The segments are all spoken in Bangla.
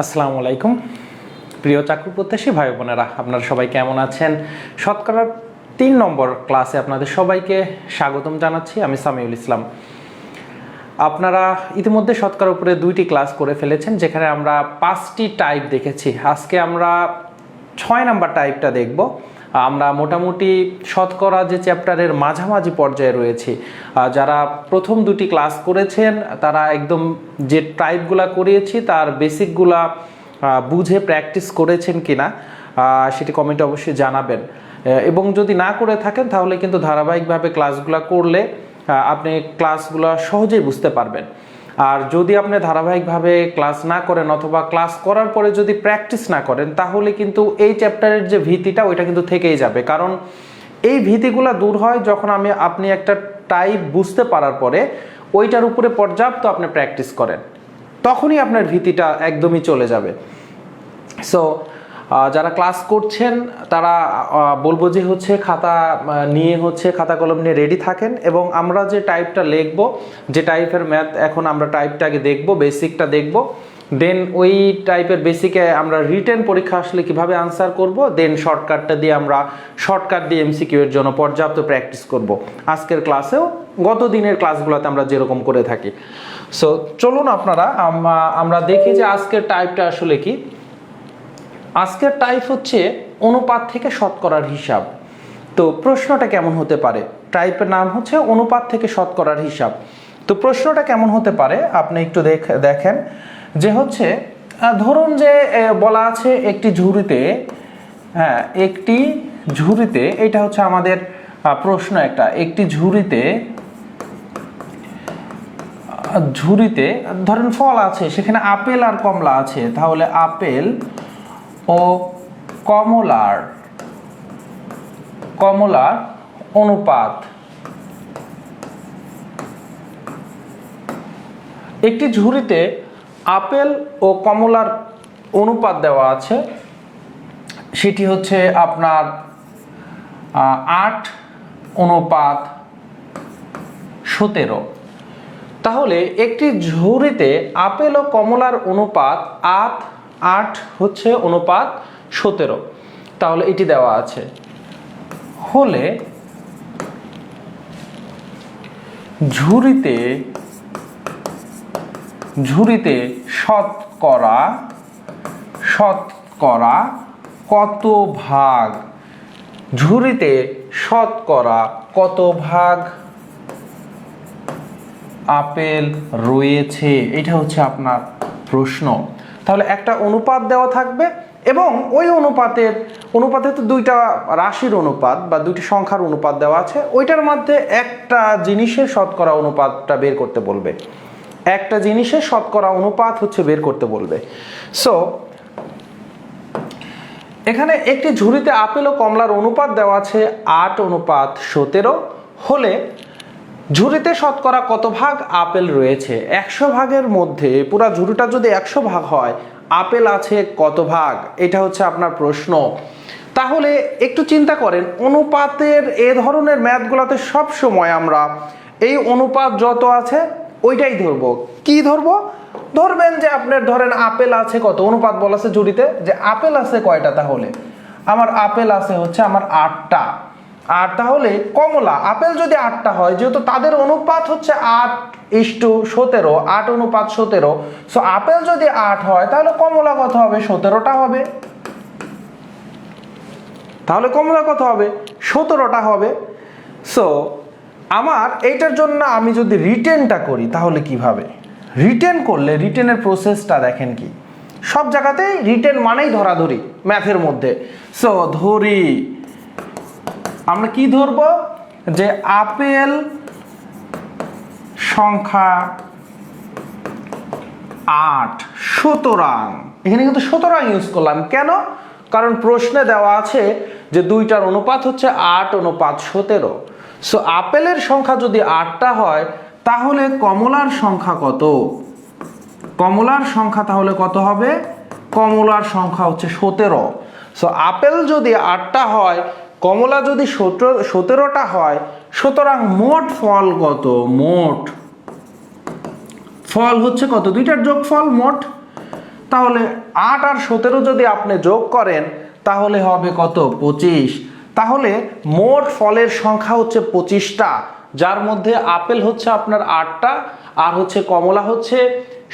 আসসালামু আলাইকুম প্রিয় চাকরি প্রত্যাশী ভাই বোনেরা, আপনারা সবাই কেমন আছেন? শতকরার ৩ নম্বর ক্লাসে আপনাদের সবাইকে স্বাগতম জানাচ্ছি। আমি সামিউল ইসলাম। আপনারা ইতিমধ্যে শতকরার উপরে 2টি ক্লাস করে ফেলেছেন, যেখানে আমরা 5টি টাইপ দেখেছি। আজকে আমরা 6 নম্বর টাইপটা দেখব। আমরা মোটামুটি শতকরা যে চ্যাপ্টারের মাঝামাঝি পর্যায়ে রয়েছি। যারা প্রথম 2টি ক্লাস করেছেন তারা একদম যে টাইপগুলা করিয়েছি তার বেসিকগুলা বুঝে প্র্যাকটিস করেছেন কিনা সেটি কমেন্টে অবশ্যই জানাবেন। এবং যদি না করে থাকেন তাহলে কিন্তু ধারাবাহিকভাবে ক্লাসগুলো করলে আপনি ক্লাসগুলো সহজেই বুঝতে পারবেন। আর যদি আপনি ধারাবাহিকভাবে ক্লাস না করেন অথবা ক্লাস করার পরে যদি প্র্যাকটিস না করেন তাহলে কিন্তু এই চ্যাপ্টারের যে ভীতিটা ওইটা কিন্তু থেকেই যাবে। কারণ এই ভীতিগুলো দূর হয় যখন আপনি একটা টাইপ বুঝতে পারার পরে ওইটার উপরে পর্যাপ্ত আপনি প্র্যাকটিস করেন, তখনই আপনার ভীতিটা একদমই চলে যাবে। সো যারা ক্লাস করছেন তারা বলবো যে খাতা নিয়ে খাতা কলম নিয়ে রেডি থাকেন, এবং আমরা যে টাইপটা লিখব, যে টাইপের ম্যাথ এখন আমরা টাইপটাকে দেখব, বেসিকটা দেখব, দেন ওই টাইপের বেসিকে আমরা রিটেন পরীক্ষা আসলে কিভাবে আনসার করব, দেন শর্টকাট দিয়ে এমসিকিউ এর জন্য পর্যাপ্ত প্র্যাকটিস করব। আজকের ক্লাসেও গত দিনের ক্লাসগুলোতে আমরা যেরকম করে থাকি। সো চলুন আমরা দেখি যে আজকের টাইপটা আসলে কি। আজকের টাইপ হচ্ছে অনুপাত থেকে শতকরার হিসাব। তো প্রশ্নটা কেমন হতে পারে? টাইপের নাম হচ্ছে অনুপাত থেকে শতকরার হিসাব। তো প্রশ্নটা কেমন হতে পারে আপনি একটু দেখেন যে ধরুন যে বলা আছে একটি ঝুড়িতে, একটি ঝুড়িতে, এটা হচ্ছে আমাদের প্রশ্ন একটা, একটি ঝুড়িতে ধরেন ফল আছে, সেখানে আপেল আর কমলা আছে। তাহলে আপেল ও কমলার অনুপাত। একটি ঝুড়িতে আপেল ও কমলার অনুপাত দেওয়া আছে, সেটি হচ্ছে আপনার 8:17। তাহলে একটি ঝুড়িতে আপেল ও কমলার অনুপাত 8:17। তাহলে এটি দেওয়া আছে হলে ঝুড়িতে শতকরা কত ভাগ, ঝুড়িতে শতকরা কত ভাগ আপেল রয়েছে, এটা হচ্ছে আপনার প্রশ্ন। তাহলে একটা অনুপাত দেওয়া থাকবে, এবং ওই অনুপাতে তো 2টা রাশির অনুপাত বা 2টি সংখ্যার অনুপাত দেওয়া আছে, ওইটার মধ্যে একটা জিনিসের শতকরা অনুপাতটা বের করতে বলবে। একটা জিনিসের শতকরা অনুপাত বের করতে বলবে। সো এখানে একটি ঝুড়িতে আপেল ও কমলার অনুপাত দেওয়া আছে 8:17 হলে ঝুড়িতে শতকরা কত ভাগ আপেল রয়েছে। 100 ভাগের মধ্যে পুরা ঝুড়িটা যদি 100 ভাগ হয়, আপেল আছে কত ভাগ, এটা হচ্ছে আপনার প্রশ্ন। তাহলে একটু চিন্তা করেন, অনুপাতের এ ধরনের ম্যাথগুলোতে সব সময় আমরা এই অনুপাত যত আছে ওইটাই ধরবো। কি ধরবো? ধরবেন যে আপনার ধরেন আপেল আছে কত, অনুপাত বলা আছে ঝুড়িতে যে আপেল আছে কয়টা, তাহলে আমার আপেল আছে আমার 8টা। আর তাহলে কমলা, আপেল যদি 8টা হয়, যেহেতু তাদের অনুপাত 8:17, 8:17, সো আপেল যদি 8 হয় তাহলে কমলা কত হবে? 17টা হবে। তাহলে কমলা কত হবে? 17টা হবে। সো আমার এইটার জন্য আমি যদি রিটেনটা করি তাহলে কিভাবে? রিটেন করলে রিটেনের প্রসেসটা দেখেন কি, সব জায়গাতেই রিটেন মানেই ধরাধরি ম্যাথের মধ্যে। সো ধরি, আমরা কি ধরব? যে আপেল সংখ্যা 8, সুতরাং এখানে কিন্তু সুতরাং ইউজ করলাম কেন? কারণ প্রশ্নে দেওয়া আছে যে 2টার অনুপাত 8:17। সো আপেলের সংখ্যা যদি 8টা হয় তাহলে কমলার সংখ্যা কত? কমলার সংখ্যা তাহলে কত হবে? কমলার সংখ্যা 17। সো আপেল যদি 8টা হয়, কমলা যদি 17টা হয়, সুতরাং মোট ফল কত? মোট ফল কত? 2টার যোগফল মোট। তাহলে 8 আর 17 যদি আপনি যোগ করেন তাহলে হবে কত? 25। তাহলে মোট ফলের সংখ্যা হচ্ছে 25টা, যার মধ্যে আপেল হচ্ছে আপনার 8টা আর হচ্ছে কমলা হচ্ছে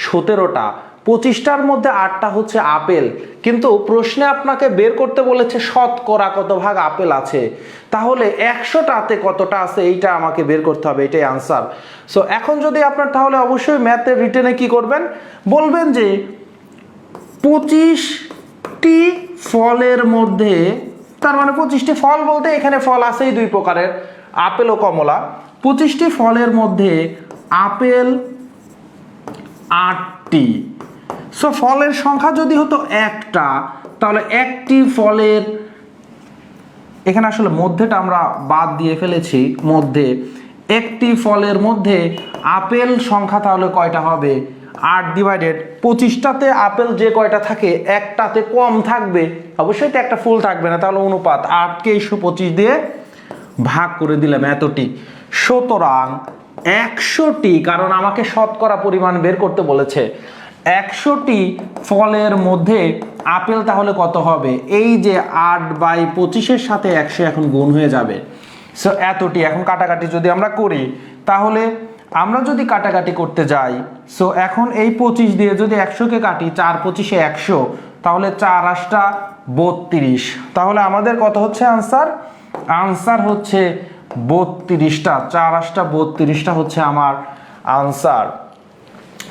17টা। 25টার মধ্যে 8টা হচ্ছে আপেল, কিন্তু প্রশ্নে আপনাকে বের করতে বলেছে শতকরা কত ভাগ আপেল আছে। তাহলে 100টাতে কতটা আছে এইটা আমাকে বের করতে হবে, এটাই আনসার। সো এখন যদি আপনার, তাহলে অবশ্যই ম্যাথের রিটেনে কি করবেন, বলবেন যে 25টি ফলের মধ্যে, তার মানে 25টি ফল বলতে এখানে ফল আছেই দুই প্রকারের, আপেল ও কমলা। 25টি ফলের মধ্যে আপেল 8টি। সো ফলের সংখ্যা যদি হতো একটা, তাহলে একটি ফলের, এখানে আসলে মধ্যেটা আমরা বাদ দিয়ে ফেলেছি, মধ্যে একটি ফলের মধ্যে আপেল সংখ্যা তাহলে কয়টা হবে? 8 ডিভাইডেড 25টাতে আপেল যে কয়টা থাকে একটাতে কম থাকবে, অবশ্যই তো একটা ফুল থাকবে না, তাহলে অনুপাত 8কে 125 দিয়ে ভাগ করে দিলাম এতটি। সুতরাং 100টি, কারণ আমাকে শতকরা পরিমাণ বের করতে বলেছে, 100টি ফলের মধ্যে আপেল তাহলে কত হবে? এই যে 8/25-এর সাথে 100 এখন গুণ হয়ে যাবে। সো এতটি। এখন কাটাকাটি যদি আমরা করি, তাহলে আমরা যদি কাটাকাটি করতে যাই, সো এখন এই 25 দিয়ে যদি 100কে কাটি, 4×25 100, তাহলে 4 8টা 32। তাহলে আমাদের কত হচ্ছে আনসার? আনসার হচ্ছে 32টা। 4 8টা 32টা হচ্ছে আমার আনসার।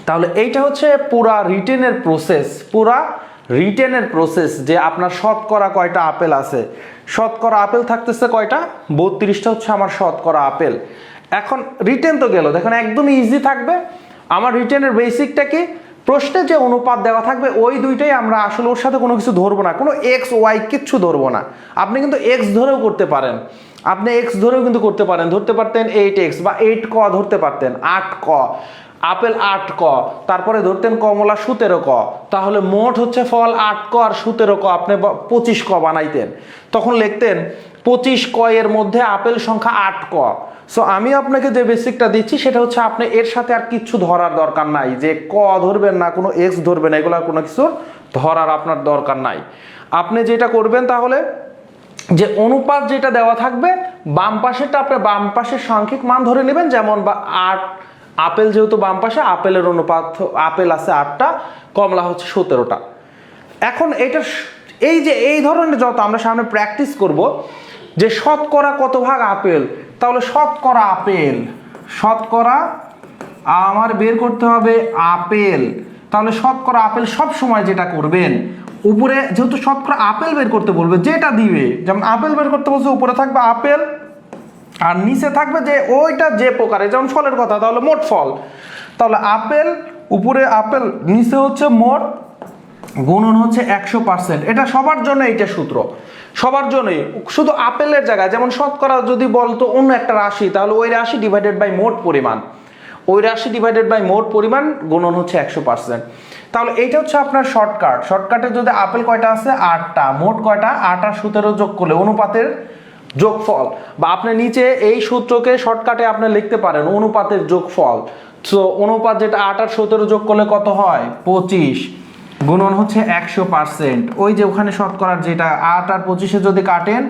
তাহলে এইটা হচ্ছে পুরা রিটেনের প্রসেস, যে আপনার শতকরা কয়টা আপেল আছে। শতকরা আপেল থাকতেছে কয়টা? 32টা হচ্ছে আমার শতকরা আপেল। এখন রিটেন তো গেল, দেখুন একদম ইজি থাকবে। আমার রিটেনের বেসিকটা কি? প্রশ্নে যে অনুপাত দেওয়া থাকবে ওই দুইটাই আমরা আসলে, ওর সাথে কোনো কিছু ধরবো না, কোনো এক্স ওয়াই কিচ্ছু ধরবো না। আপনি কিন্তু এক্স ধরেও করতে পারেন, ধরতে পারতেন 8x বা 8ক ধরতে পারতেন, 8ক আপেল 8ক, তারপরে ধরতেন কমলা 17ক, তাহলে মোট হচ্ছে ফল 8ক আর 17ক, আপনি 25ক বানাইতেন, তখন লিখতেন 25ক এর মধ্যে আপেল সংখ্যা 8ক। সো আমি আপনাকে যে বেসিকটা দিচ্ছি সেটা হচ্ছে, আপনি এর সাথে আর কিচ্ছু ধরার দরকার নাই, যে ক ধরবেন না, কোনো এক্স ধরবেন না, এগুলো কোনো কিছু ধরার আপনার দরকার নাই। আপনি যেটা করবেন তাহলে, যে অনুপাত যেটা দেওয়া থাকবে বাম পাশেরটা আপনি বাম পাশের সাংখ্যিক মান ধরে নেবেন, যেমন 8 আপেল, যেহেতু বাম পাশে আপেলের অনুপাত, আপেল আছে 8টা, কমলা হচ্ছে 17টা। এখন এটা, এই ধরনের যত আমরা সামনে প্র্যাকটিস করব, যে শতকরা কত ভাগ আপেল, তাহলে শতকরা আমার বের করতে হবে আপেল। তাহলে শতকরা আপেল সব সময় যেটা করবেন, উপরে যেহেতু শতকরা আপেল বের করতে বলবে, যেটা দিবে, যেমন আপেল বের করতে বলছে, উপরে থাকবে আপেল আর নিচে থাকবে যে ওইটা যে প্রকারে, যেমন ফলের কথা, তাহলে মোট ফল, তাহলে আপেল উপরে আপেল, নিচে হচ্ছে মোট, গুণন হচ্ছে 100%। এটা সবার জন্য, এইটা সূত্র সবার জন্যই, শুধু আপেলের জায়গায়, যেমন শতকরা যদি বলতো অন্য একটা রাশি, তাহলে ওই রাশি ডিভাইডেড বাই মোট পরিমাণ, গুণন হচ্ছে 100%। তাহলে এইটা হচ্ছে আপনার শর্টকাটে যদি আপেল কয়টা আছে? 8টা, মোট কয়টা? 8 আর 17 যোগ করলে অনুপাতের যোগফল, বা আপনি নিচে এই সূত্রকে শর্টকাটে আপনি লিখতে পারেন অনুপাতের যোগফল। সো অনুপাত যেটা 8 আর 17 যোগ করলে কত হয়? 25, গুণন হচ্ছে 100%। ওই যে ওখানে শতকরার যেটা 8 আর 25-এ যদি কাটেন,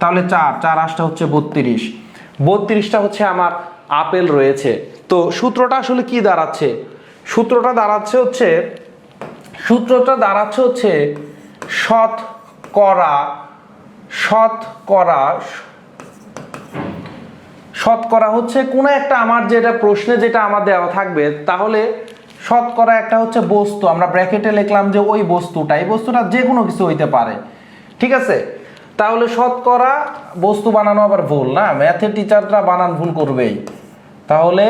তাহলে 4 8টা হচ্ছে 32টা হচ্ছে আমার আপেল রয়েছে। তো সূত্রটা আসলে কি দাঁড়াচ্ছে? সূত্রটা দাঁড়াচ্ছে হচ্ছে শতকরা হচ্ছে কোন একটা, আমার যেটা প্রশ্নে যেটা আমার দেওয়া থাকবে, তাহলে শতকরা একটা হচ্ছে বস্তু, আমরা ব্র্যাকেটে লিখলাম যে ওই বস্তুটা, এই বস্তুটা যে কোনো কিছু হইতে পারে, ঠিক আছে? তাহলে শতকরা বস্তু বানানো আবার ভুল না, ম্যাথের টিচাররা বানান ভুল করবেই। তাহলে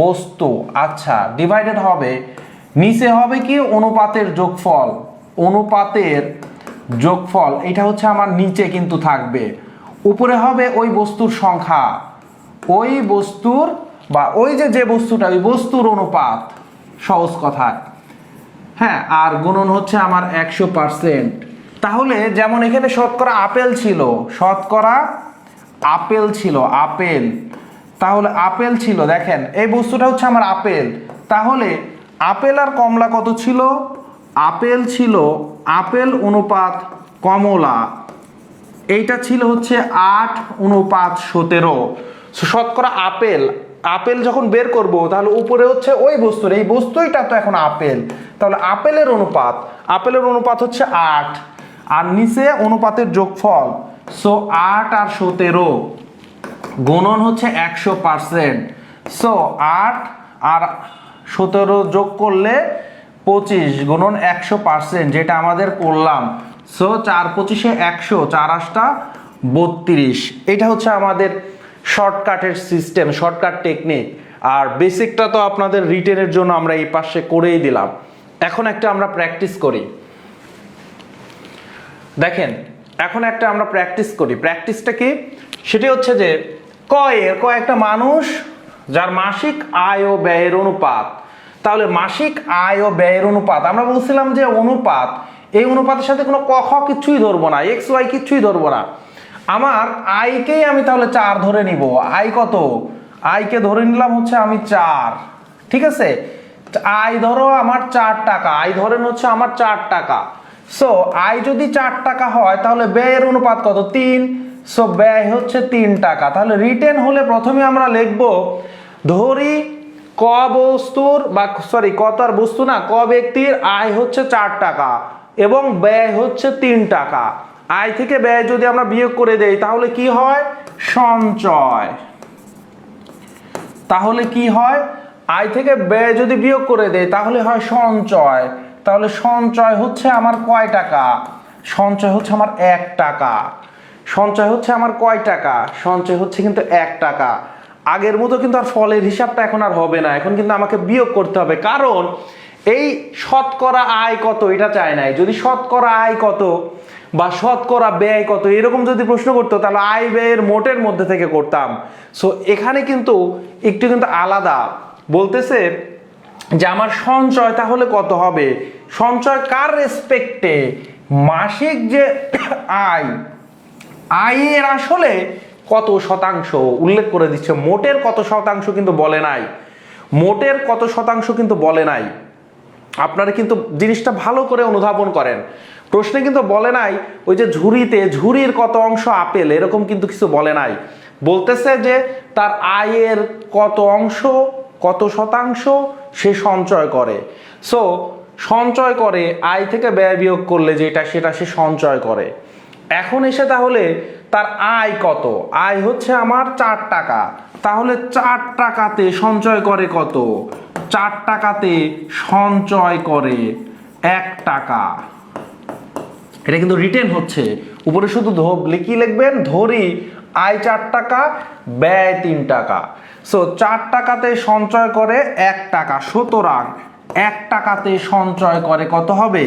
বস্তু, আচ্ছা, ডিভাইডেড হবে, নিচে হবে কি? অনুপাতের যোগফল, এটা হচ্ছে আমার নিচে কিন্তু থাকবে, উপরে হবে ওই বস্তুর সংখ্যা, ওই বস্তুর বা ওই যে বস্তুটা, ওই বস্তুর অনুপাত, সহজ কথায়, হ্যাঁ, আর গুণন হচ্ছে আমার 100%। তাহলে যেমন এখানে শতকরা আপেল ছিল, তাহলে আপেল ছিল, দেখেন এই বস্তুটা হচ্ছে আমার আপেল, তাহলে আপেল আর কমলা কত ছিল? আপেল ছিল, আপেল অনুপাত কমলা, এইটা ছিল হচ্ছে 8:17। শতকরা আপেল, আপেল যখন বের করব তাহলে উপরে হচ্ছে ওই বস্তুর, এই বস্তুইটা তো এখন আপেল, তাহলে আপেলের অনুপাত হচ্ছে 8, আর নিচে অনুপাতের যোগফল। সো 8 আর 17 গুণন হচ্ছে 100%। সো 8 আর 17 যোগ করলে 25 গুণন 100%, যেটা আমাদের করলাম। সো 4 25 100, 4 8 32। এটা হচ্ছে আমাদের শর্টকাটের সিস্টেম, শর্টকাট টেকনিক। আর বেসিকটা তো আপনাদের রিটেনের জন্য আমরা এই পাশে করেই দিলাম। এখন একটা আমরা প্র্যাকটিস করি, দেখেন এখন একটা আমরা প্র্যাকটিস করি। প্র্যাকটিসটা কি? সেটি হচ্ছে যে একটা মানুষ যার মাসিক আয় ও ব্যয়ের অনুপাত। তাহলে মাসিক আয় ও ব্যয়ের অনুপাত, আমরা বলছিলাম যে অনুপাত, এই অনুপাতের সাথে কোনো ক খ কিছুই ধরবো না, এক্স ওয়াই কিছুই ধরবো না। আমার আয়কেই আমি তাহলে 4 ধরে নিব। আয় কত? আয়কে ধরে নিলাম হচ্ছে আমি 4, ঠিক আছে। আয় ধরো আমার 4 টাকা, আয় ধরেন হচ্ছে আমার 4 টাকা। সো আয় যদি 4 টাকা হয় তাহলে ব্যয়ের অনুপাত কত? 3। সো ব্যয় হচ্ছে 3 টাকা। তাহলে রিটেন হলে প্রথমে আমরা লিখব, ধরি ক বস্তুর বা সরি ক তো আর বস্তু না, ক ব্যক্তির আয় হচ্ছে 4 টাকা এবং ব্যয় হচ্ছে 3 টাকা। আয় থেকে ব্যয় যদি আমরা বিয়োগ করে দেই তাহলে কি হয়? সঞ্চয়। তাহলে কি হয়? আয় থেকে ব্যয় যদি বিয়োগ করে দেই তাহলে হয় সঞ্চয়। তাহলে সঞ্চয় হচ্ছে আমার কয় টাকা? সঞ্চয় হচ্ছে আমার 1 টাকা। সঞ্চয় হচ্ছে আমার কয় টাকা? সঞ্চয় হচ্ছে কিন্তু 1 টাকা। আগের মতো কিন্তু আর ফলের হিসাবটা এখন আর হবে না, এখন কিন্তু আমাকে বিয়োগ করতে হবে, কারণ এই শতকরা আয় কত এটা চাই নাই। যদি শতকরা আয় কত বা শতকরা ব্যয় কত এরকম যদি প্রশ্ন করতো তাহলে আয় ব্যয়ের মোটের মধ্যে থেকে করতাম। সো এখানে কিন্তু একটু কিন্তু আলাদা বলতেছে যে আমার সঞ্চয় তাহলে কত হবে? সঞ্চয় কার রেসপেক্টে? মাসিক যে আয়, আয়ের আসলে কত শতাংশ উল্লেখ করে দিচ্ছে, মোটের কত শতাংশ কিন্তু বলে নাই। মোটের কত শতাংশ কিন্তু বলে নাই। আপনারা কিন্তু জিনিসটা ভালো করে অনুধাবন করেন। প্রশ্নে কিন্তু বলে নাই ওই যে ঝুড়িতে ঝুড়ির কত অংশ আপেল, এরকম কিন্তু কিছু বলে নাই। বলতেছে যে তার আয়ের কত অংশ, কত শতাংশ সে সঞ্চয় করে। সো সঞ্চয় করে, আয় থেকে ব্যয় বিয়োগ করলে যেটা সেটা সে সঞ্চয় করে। এখন এসে তাহলে তার আয় কত? আয় হচ্ছে আমার 4 টাকা। তাহলে 4 টাকাতে সঞ্চয় করে কত? 4 টাকাতে সঞ্চয় করে 1 টাকা। এটা কিন্তু রিটেন হচ্ছে। উপরে শুধু কি লিখবেন? ধরি আয় 4 টাকা, ব্যয় 3 টাকা। সো 4 টাকাতে সঞ্চয় করে 1 টাকা, সুতরাং 1 টাকাতে সঞ্চয় করে কত হবে?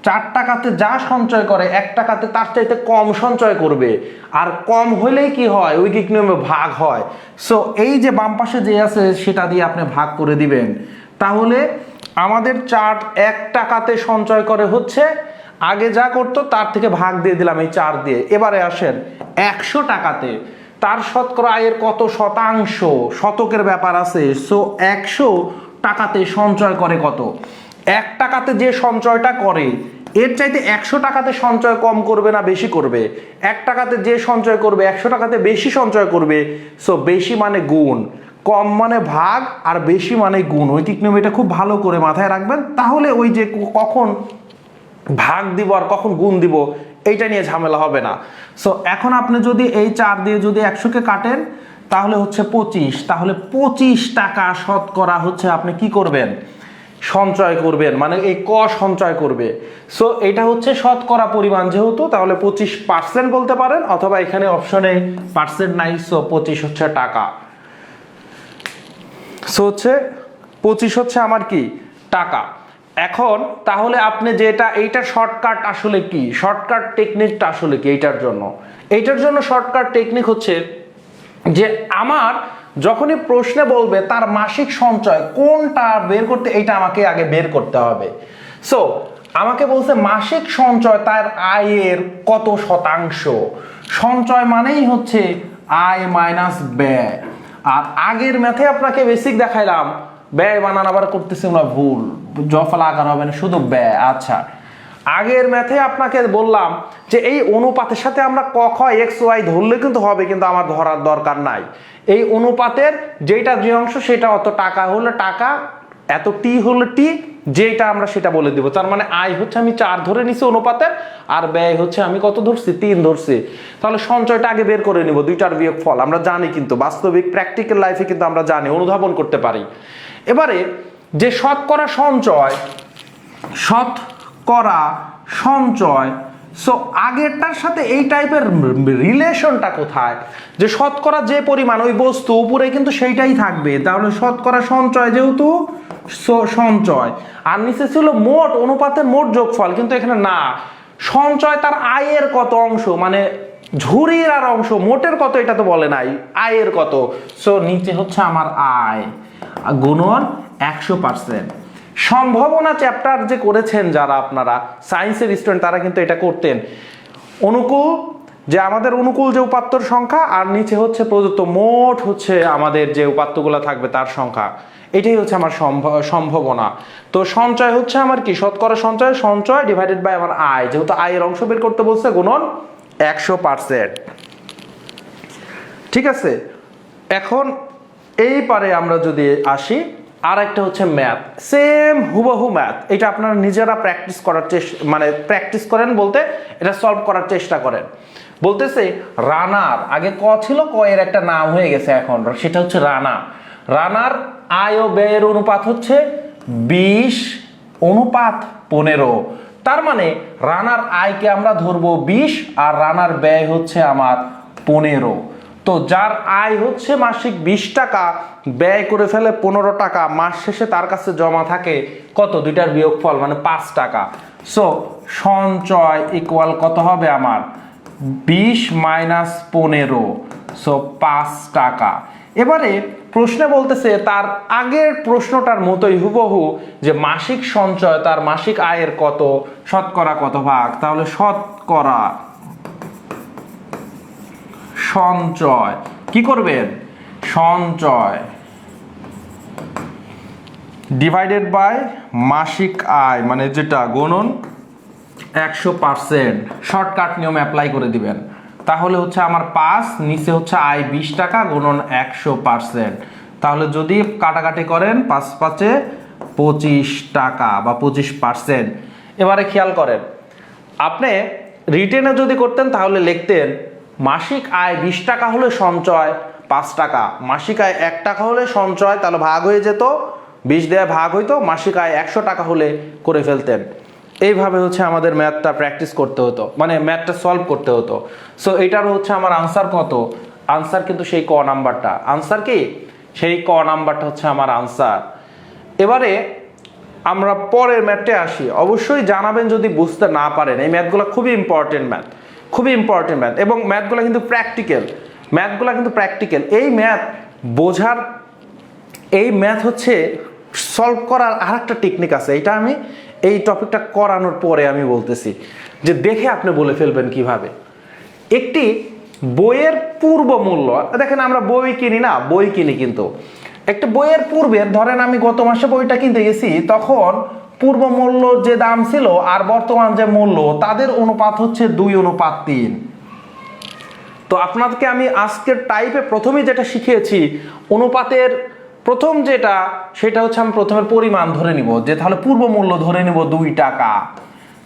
4 টাকাতে যা সঞ্চয় করে 1 টাকাতে তার চাইতে কম সঞ্চয় করবে। আর কম হলেই কি হয়? ঐকিক নিয়মে ভাগ হয়। সো এই যে বাম পাশে যে আছে সেটা দিয়ে আপনি ভাগ করে দিবেন। তাহলে আমাদের 1 টাকাতে সঞ্চয় করে হচ্ছে, আগে যা করতো তার থেকে ভাগ দিয়ে দিলাম এই 4 দিয়ে। এবারে আসেন 100 টাকাতে তার শতকরা আয়ের কত শতাংশ? শতকের ব্যাপার আছে। সো 100 টাকাতে সঞ্চয় করে কত? 1 টাকাতে যে সঞ্চয়টা করে এর চাইতে 100 টাকাতে সঞ্চয় কম করবে না বেশি করবে? 1 টাকাতে যে সঞ্চয় করবে 100 টাকাতে বেশি সঞ্চয় করবে। সো বেশি মানে গুণ, কম মানে ভাগ, আর বেশি মানে গুণ। ঐকিক নিয়ম এটা খুব ভালো করে মাথায় রাখবেন, তাহলে ওই যে কখন ভাগ দিব আর কখন গুণ দিব এইটা নিয়ে ঝামেলা হবে না। সো এখন আপনি যদি এই 4 দিয়ে যদি 100কে কাটেন তাহলে হচ্ছে 25। তাহলে 25 টাকা শতকরা হচ্ছে আপনি কি করবেন? সঞ্চয় করবেন, মানে এই ক সঞ্চয় করবে। সো এটা হচ্ছে শতকরা পরিমাণ যেহেতু, তাহলে 25% বলতে পারেন, অথবা এখানে অপশনে পার্সেন্ট নাই। সো 25 হচ্ছে টাকা। সো হচ্ছে 25 হচ্ছে আমার কি? টাকা। এখন তাহলে আপনি যেটা, এইটা শর্টকাট আসলে কি? শর্টকাট টেকনিকটা আসলে কি এইটার জন্য? এইটার জন্য শর্টকাট টেকনিক হচ্ছে যে আমার যখনই প্রশ্নে বলবে তার মাসিক সঞ্চয় কোনটা বের করতে, এইটা আমাকে আগে বের করতে হবে। সো আমাকে বলছে মাসিক সঞ্চয় তার আয়ের কত শতাংশ। সঞ্চয় মানেই হচ্ছে আয় মাইনাস ব্যয়। আর আগের ম্যাথে আপনাকে বেসিক দেখাইলাম, ব্যয় বানান আবার করতেছি আমরা ভুল। যোগফল আকার হবে না, শুধু ব্যয়। আচ্ছা, আগের ম্যাথে আপনাকে বললাম যে এই অনুপাতের সাথে আমরা ক খ এক্স ওয়াই ধরলে কিন্তু হবে, কিন্তু আমার ধরার দরকার নাই। এই অনুপাতের যেটা যে অংশ সেটা অত টাকা হলে টাকা, এত টি হলে টি, যেটা আমরা সেটা বলে দিব। তার মানে আয় হচ্ছে আমি 4 ধরে নিছি অনুপাতের, আর ব্যয় হচ্ছে আমি কত ধরছি, 3 ধরছি। তাহলে সঞ্চয়টা আগে বের করে নিব, দুইটার বিয়োগফল আমরা জানি, কিন্তু বাস্তবিক প্র্যাকটিক্যাল লাইফে কিন্তু আমরা জানি, অনুধাবন করতে পারি। এবারে যে শতকরা সঞ্চয়, শতকরা সঞ্চয়, সো আগেরটার সাথে এই টাইপের রিলেশনটা কোথায়, যে শতকরা যে পরিমাণ ওই বস্তু উপরে কিন্তু সেইটাই থাকবে। তাহলে শতকরা সঞ্চয় যেহেতু সঞ্চয়, আর নিচে ছিল মোট অনুপাতের মোট যোগফল, কিন্তু এখানে না, সঞ্চয় তার আয়ের কত অংশ, মানে ঝুরির আর অংশ, মোটের কত এটা তো বলে নাই, আয়ের কত। সো নিচে হচ্ছে আমার আয় গুণন 100%। সম্ভাবনা চ্যাপ্টার যে করেছেন যারা আপনারা সায়েন্সের স্টুডেন্ট, তারা কিন্তু এটা করতেন। অনুকূল যে আমাদের অনুকূল যে উপাত্তর সংখ্যা, আর নিচে হচ্ছে প্রদত্ত মোট হচ্ছে আমাদের যে উপাত্তগুলো থাকবে তার সংখ্যা, এটাই হচ্ছে আমার সম্ভাবনা। তো সঞ্চয় হচ্ছে আমার কি, শতকরা সঞ্চয়, সঞ্চয় ডিভাইডেড বাই আমার আয়, যেহেতু আয়ের অংশ বের করতে বলছে, গুণন 100%। ঠিক আছে, এখন এই পারে আমরা যদি আসি, আর একটা হচ্ছে ম্যাথ, সেম হুবহু ম্যাথ। এটা আপনারা নিজেরা প্র্যাকটিস করার চেষ্টা, মানে প্র্যাকটিস করেন বলতে এটা সলভ করার চেষ্টা করেন। বলতেছে রানার, আগে ক ছিল, ক এর একটা নাম হয়ে গেছে এখন, সেটা হচ্ছে রানা। রানার আয় ও ব্যয়ের অনুপাত হচ্ছে 20:15। তার মানে রানার আয়কে আমরা ধরবো 20, আর রানার ব্যয় হচ্ছে আমার 15। তো যার আয় হচ্ছে মাসিক 20 টাকা, ব্যয় করে ফেলে 15 টাকা, মাস শেষে তার কাছে জমা থাকে কত, দুইটার বিয়োগফল মানে 5 টাকা। সো সঞ্চয় ইকুয়াল কত হবে আমার, 20 মাইনাস 15, সো 5 টাকা। এবারে প্রশ্নে বলতেছে তার আগের প্রশ্নটার মতোই হুবহু, যে মাসিক সঞ্চয় তার মাসিক আয়ের কত, শতকরা কত ভাগ। তাহলে শতকরা সঞ্চয় কি করবেন, সঞ্চয় ডিভাইডেড বাই মাসিক আয়, মানে যেটা গুণন 100%। শর্টকাট নিয়ম অ্যাপ্লাই করে দিবেন, তাহলে হচ্ছে আমার 5, নিচে হচ্ছে আয় 20 টাকা গুণন 100%। তাহলে যদি কাটাকাটি করেন 5 5 25 টাকা বা 25%। এবারে খেয়াল করেন, আপনি রিটেনে যদি করতেন তাহলে লিখতেন মাসিক আয় 20 টাকা হলে সঞ্চয় 5 টাকা, মাসিক আয় 1 টাকা হলে সঞ্চয়, তাহলে ভাগ হয়ে যেত, 20 দেয়া ভাগ হইতো, মাসিক আয় 100 টাকা হলে করে ফেলতেন। এইভাবে হচ্ছে আমাদের ম্যাথটা প্র্যাকটিস করতে হতো, মানে ম্যাথটা সলভ করতে হতো। সো এটার হচ্ছে আমার আনসার কত, আনসার কিন্তু সেই ক নাম্বারটা। আনসার কি, সেই ক নাম্বারটা হচ্ছে আমার আনসার। এবারে আমরা পরের ম্যাথে আসি। অবশ্যই জানাবেন যদি বুঝতে না পারেন, এই ম্যাথগুলো খুবই ইম্পর্টেন্ট ম্যাথ, খুবই ইম্পর্টেন্ট ম্যাথ, এবং ম্যাথগুলো কিন্তু প্র্যাকটিক্যাল, ম্যাথগুলো কিন্তু প্র্যাকটিক্যাল। এই ম্যাথ বোঝার, এই ম্যাথ হচ্ছে সলভ করার আর একটা টেকনিক আছে, এটা আমি এই টপিকটা করানোর পরে আমি বলতেছি, যে দেখে আপনি বলে ফেলবেন কিভাবে। একটি বইয়ের পূর্ব মূল্য, দেখেন আমরা বই কিনি না, বই কিনি, কিন্তু একটা বইয়ের পূর্বের, ধরেন আমি গত মাসে বইটা কিনতে গেছি, তখন পূর্ব মূল্য যে দাম ছিল আর বর্তমান যে মূল্য, তাদের অনুপাত হচ্ছে 2:3। তো আপনাদেরকে আমি আজকের টাইপে প্রথমেই যেটা শিখিয়েছি, অনুপাতের প্রথম যেটা, সেটা হচ্ছে আমি প্রথমে পরিমাণ ধরে নিব, যে তাহলে পূর্ব মূল্য ধরে নিব 2 টাকা।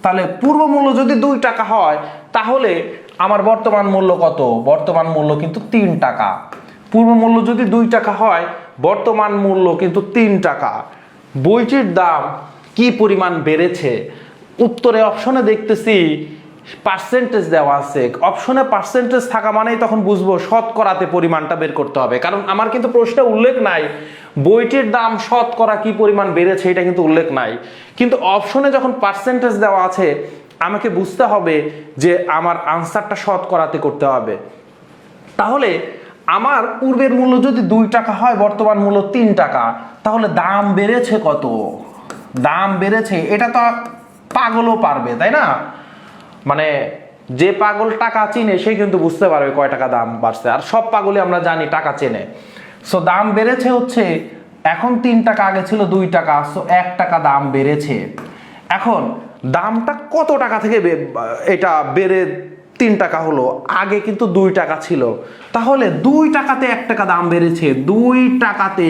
তাহলে পূর্ব মূল্য যদি 2 টাকা হয়, তাহলে আমার বর্তমান মূল্য কত, বর্তমান মূল্য কিন্তু 3 টাকা। পূর্ব মূল্য যদি 2 টাকা হয়, বর্তমান মূল্য কিন্তু 3 টাকা। বইটির দাম কি পরিমাণ বেড়েছে, উত্তরে অপশনে দেখতেছি পার্সেন্টেজ দেওয়া আছে, অপশনে পার্সেন্টেজ থাকা মানেই তখন বুঝবো শতকরাতে পরিমাণটা বের করতে হবে, কারণ আমার কিন্তু প্রশ্নে উল্লেখ নাই বইটির দাম শতকরা কি পরিমাণ বেড়েছে, এটা কিন্তু উল্লেখ নাই। কিন্তু অপশনে যখন পার্সেন্টেজ দেওয়া আছে, আমাকে বুঝতে হবে যে আমার আনসারটা শতকরাতে করতে হবে। তাহলে আমার পূর্বের মূল্য যদি 2 টাকা হয়, বর্তমান মূল্য 3 টাকা, তাহলে দাম বেড়েছে কত, দাম বেড়েছে, এটা তো পাগলও পারবে, তাই না? মানে যে পাগল টাকা চিনে সে কিন্তু বুঝতে পারবে কয় টাকা দাম বাড়ছে, আর সব পাগলই আমরা জানি টাকা চেনে। সো দাম বেড়েছে হচ্ছে এখন 3 টাকা, আগে ছিল 2 টাকা, সো 1 টাকা দাম বেড়েছে। এখন দামটা কত টাকা থেকে এটা বেড়ে 3 টাকা হলো? আগে কিন্তু 2 টাকা ছিল, তাহলে 2 টাকাতে 1 টাকা দাম বেড়েছে, 2 টাকাতে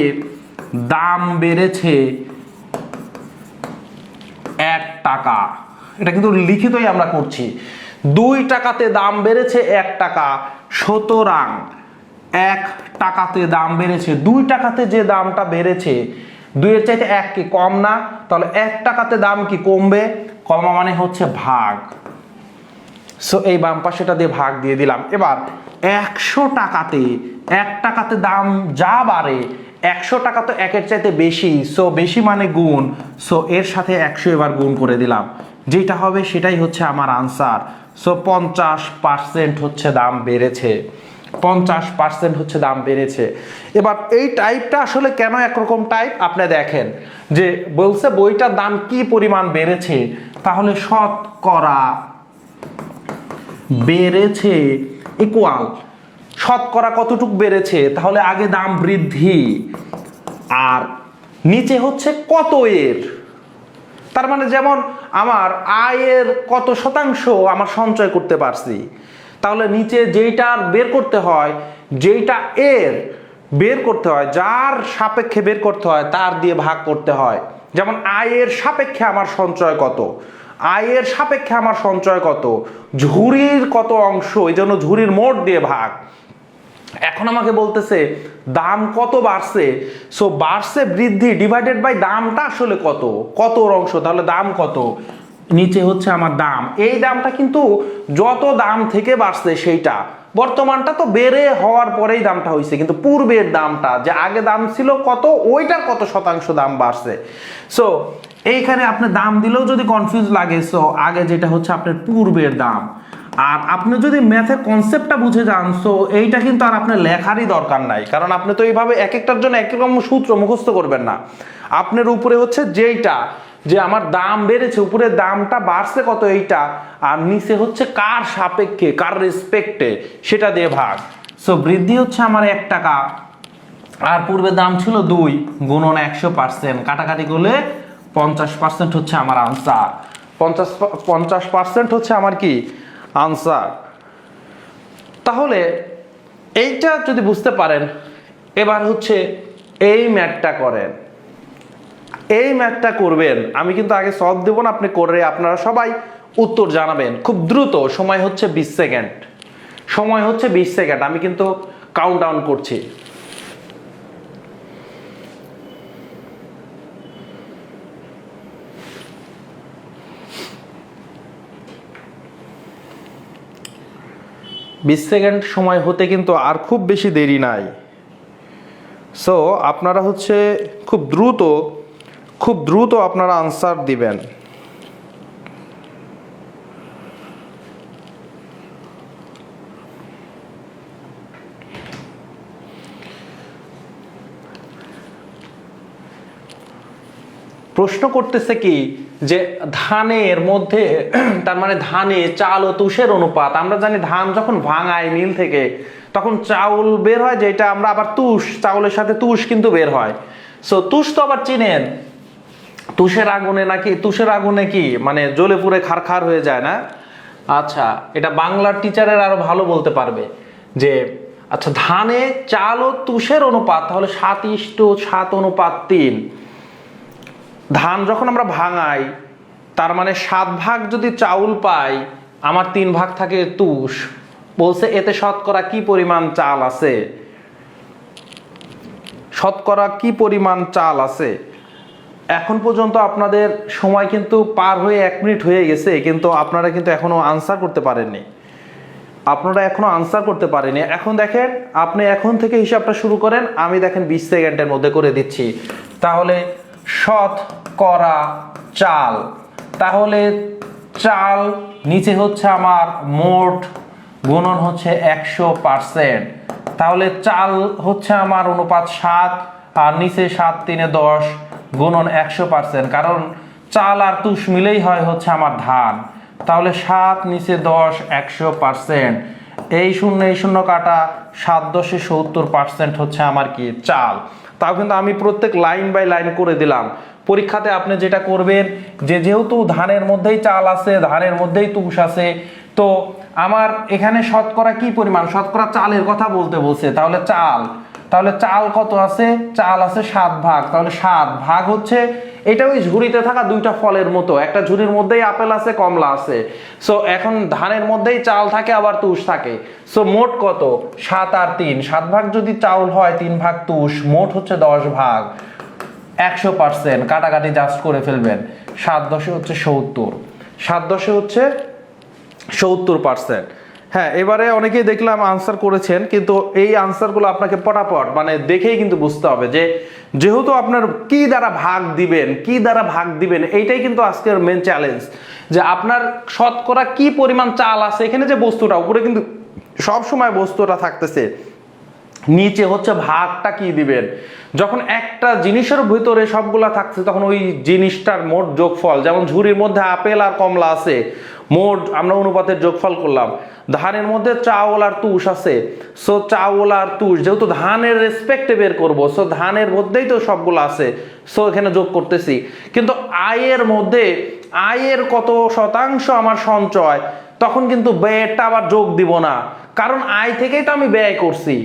দাম বেড়েছে 1 টাকা। এটা কিন্তু লিখিতই আমরা করছি, 2 টাকাতে দাম বেড়েছে 1 টাকা, সুতরাং 1 টাকাতে দাম বেড়েছে। 2 টাকাতে যে দামটা বেড়েছে, 2 এর চাইতে 1 কি কম না? তাহলে 1 টাকাতে দাম কি কমবে? কমা মানে হচ্ছে ভাগ। সো এই বাম পাশেটা দিয়ে ভাগ দিয়ে দিলাম। এবার 100 টাকাতে 1 টাকাতে দাম যা বাড়ে, 100 টাকা তো 1 এর চাইতে বেশি, সো বেশি মানে গুণ, সো এর সাথে 100 এবার গুণ করে দিলাম, যেটা হবে সেটাই হচ্ছে আমার আনসার। সো 50% হচ্ছে দাম বেড়েছে, 50% হচ্ছে দাম বেড়েছে। এবার এই টাইপটা আসলে কেন একরকম টাইপ আপনি দেখেন, যে বলছে বইটার দাম কি পরিমাণ বেড়েছে, তাহলে শতকরা বেড়েছে ইকুয়াল শতকরা কতটুক বেড়েছে, তাহলে আগে দাম বৃদ্ধি আর নিচে হচ্ছে কত এর, তার মানে যেমন আমার আয়ের কত শতাংশ আমার সঞ্চয় করতে পারছি, তাহলে নিচে যেইটা বের করতে হয়, যেইটা এর বের করতে হয়, যার সাপেক্ষে বের করতে হয় তার দিয়ে ভাগ করতে হয়। যেমন আয়ের সাপেক্ষে আমার সঞ্চয় কত, আয়ের সাপেক্ষে আমার সঞ্চয় কত, ঝুরির কত অংশ, এই জন্য ঝুরির মোট দিয়ে ভাগ। এখন আমাকে বলতেছে দাম কত বাড়ছে, সো বাড়ছে বৃদ্ধি ডিভাইডেড বাই দামটা আসলে কত, কত অংশ, তাহলে দাম কত, নিচে হচ্ছে আমার দাম। এই দামটা কিন্তু যত দাম থেকে বাড়ছে সেইটা, বর্তমানটা তো বেড়ে হওয়ার পরেই দামটা হয়েছে, কিন্তু পূর্বের দামটা যে আগে দাম ছিল কত, ওইটার কত শতাংশ দাম বাড়ছে। সো এইখানে আপনি দাম দিলেও যদি কনফিউজ লাগে, সো আগে যেটা হচ্ছে আপনার পূর্বের দাম। আর আপনি যদি ম্যাথের কনসেপ্টটা বুঝে যান, সো এইটা কিন্তু আর আপনার লেখারই দরকার নাই, কারণ আপনি তো এইভাবে এক একটার জন্য এক রকম সূত্র মুখস্থ করবেন না। আপনার উপরে হচ্ছে যেইটা, যে আমার দাম বেড়েছে, উপরের দামটা বাড়ছে কত এইটা, আর নিচে হচ্ছে কার সাপেক্ষে, কার রেসপেক্টে, সেটা দিয়ে ভাগ। সো বৃদ্ধি হচ্ছে আমার 1 টাকা, আর পূর্বের দাম ছিল 2 গুণন 100%, কাটাকাটি করলে 50% হচ্ছে আমার আনসার। 50% হচ্ছে আমার কি আনসার। তাহলে এইটা যদি বুঝতে পারেন, এবার হচ্ছে এই ম্যাথটা করেন, এই ম্যাথটা করবেন। আমি কিন্তু আগে সলভ দেব না, আপনি করে আপনারা সবাই উত্তর জানাবেন খুব দ্রুত। সময় হচ্ছে 20 সেকেন্ড, সময় হচ্ছে 20 সেকেন্ড, আমি কিন্তু কাউন্ট ডাউন করছি। বিশ সেকেন্ড সময় হতে কিন্তু আর খুব বেশি দেরি নাই। সো আপনারা হচ্ছে খুব দ্রুত আপনারা আনসার দিবেন। প্রশ্ন করতেছে কি, যে ধানের মধ্যে, তার মানে ধানে চাল ও তুষের অনুপাত। আমরা জানি ধান যখন ভাঙায় মিল থেকে, তখন চাউল বের হয়, যেটা আমরা আবার তুষ, চাউলের সাথে তুষ কিন্তু বের হয়। সো তুষ তো আবার চিনেন, তুষের আগুনে কি মানে জ্বলে পুড়ে খারখার হয়ে যায় না? আচ্ছা, এটা বাংলার টিচারের আরো ভালো বলতে পারবে, যে আচ্ছা ধানে চাল ও তুষের অনুপাত, তাহলে 7:7:3। ধান যখন আমরা ভাঙাই, তার মানে 7 ভাগ যদি চাউল পাই, আমার 3 ভাগ থাকে তুষ। বলছে এতে শতকরা কি পরিমাণ চাল আছে, শতকরা কি পরিমাণ চাল আছে। এখন পর্যন্ত আপনাদের সময় কিন্তু পার হয়ে 1 মিনিট হয়ে গেছে, কিন্তু আপনারা কিন্তু এখনো আনসার করতে পারেননি, এখন দেখেন, আপনি এখন থেকে হিসাবটা শুরু করেন, আমি দেখেন 20 সেকেন্ডের মধ্যে করে দিচ্ছি। তাহলে শতকরা চাল, তাহলে চাল নিচে হচ্ছে আমার মোট, গুণন হচ্ছে 100%, তাহলে চাল হচ্ছে আমার অনুপাত 7, আর নিচে 7×3=10 গুণন 100%, কারণ চাল আর তুষ মিলেই হয় হচ্ছে আমার ধান। তাহলে 7 নিচে 10 100%, এই শূন্য কাটা, 7×10=70% হচ্ছে আমার কি চাল। তাও কিন্তু আমি প্রত্যেক লাইন বাই লাইন করে দিলাম। পরীক্ষাতে আপনি যেটা করবেন যে যেহেতু ধানের মধ্যেই চাল আছে, ধানের মধ্যেই তুষ আছে, তো আমার এখানে শতকরা কি পরিমাণ, শতকরা চালের কথা বলতে বলছে, তাহলে চাল কত আছে, চাল আছে 7 ভাগ, তাহলে 7 ভাগ হচ্ছে, এটা ওই ঝুড়িতে থাকা দুইটা ফলের মতো, একটা ঝুড়ির মধ্যেই আপেল আছে, কমলা আছে। সো এখন ধানের মধ্যেই চাল থাকে আবার তুষ থাকে, সো মোট কত, 7 আর 3, 7 ভাগ যদি চাউল হয় 3 ভাগ তুষ, মোট হচ্ছে 10 ভাগ, 100%। কাটাকাটি জাস্ট করে ফেলবেন, 7 10 হচ্ছে 70, 7 10 হচ্ছে 70%। হ্যাঁ, এবারে অনেকেই দেখলাম আনসার করেছেন, কিন্তু এই আনসারগুলো আপনাকে পটাপট মানে দেখেই কিন্তু বুঝতে হবে যে যেহেতু আপনার কি দ্বারা ভাগ দিবেন এইটাই কিন্তু আজকের মেন চ্যালেঞ্জ, যে আপনার শতকরা কি পরিমাণ চাল আছে, এখানে যে বস্তুটা উপরে কিন্তু সব সময় বস্তুটা থাকতেছে, নিচে হচ্ছে ভাগটা কি দিবেন। যখন একটা জিনিসের ভিতরে সবগুলা থাকছে তখন ওই জিনিসটার মোট যোগফল, যেমন ঝুড়ির মধ্যে আপেল আর কমলা আছে, মোট আমরা অনুপাতের যোগফল করলাম। ধানের মধ্যে চাউল আর তুষ আছে, সো চাউল আর তুষ যেহেতু ধানের রেসপেক্টে বের করবো, সো ধানের মধ্যেই তো সবগুলো আছে, সো এখানে যোগ করতেছি। কিন্তু আয়ের কত শতাংশ আমার সঞ্চয়, তখন কিন্তু ব্যয়টা আবার যোগ দিব না, কারণ আয় থেকেই তো আমি ব্যয় করছি।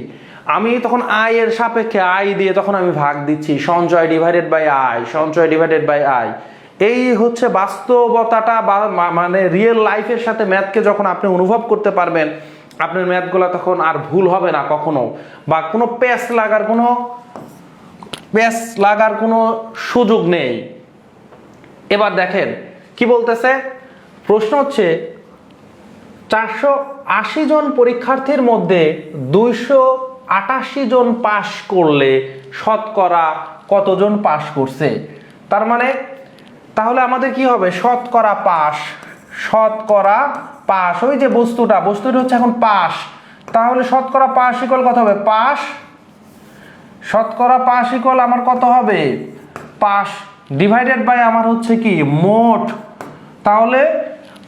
আমি তখন আয়ের সাপেক্ষে আয় দিয়ে তখন আমি ভাগ দিচ্ছি, সঞ্চয় ডিভাইডেড বাই আয়। এই হচ্ছে বাস্তবতাটা, মানে রিয়েল লাইফের সাথে ম্যাথকে যখন আপনি অনুভব করতে পারবেন, আপনার ম্যাথগুলো তখন আর ভুল হবে না কখনো, বা কোনো পেস লাগার কোনো সুযোগ নেই। এবার দেখেন কি বলতেছে, প্রশ্ন হচ্ছে 480 জন পরীক্ষার্থীর মধ্যে 288 জন পাশ করলে শতকরা কতজন পাশ করছে। তার মানে তাহলে আমাদের কি হবে, শতকরা পাশ, ওই যে বস্তুটা হচ্ছে এখন পাশ, তাহলে শতকরা পাশ ইকুয়াল কত হবে, শতকরা পাশ ইকুয়াল আমার কত হবে, পাশ ডিভাইডেড বাই আমার হচ্ছে কি মোট। তাহলে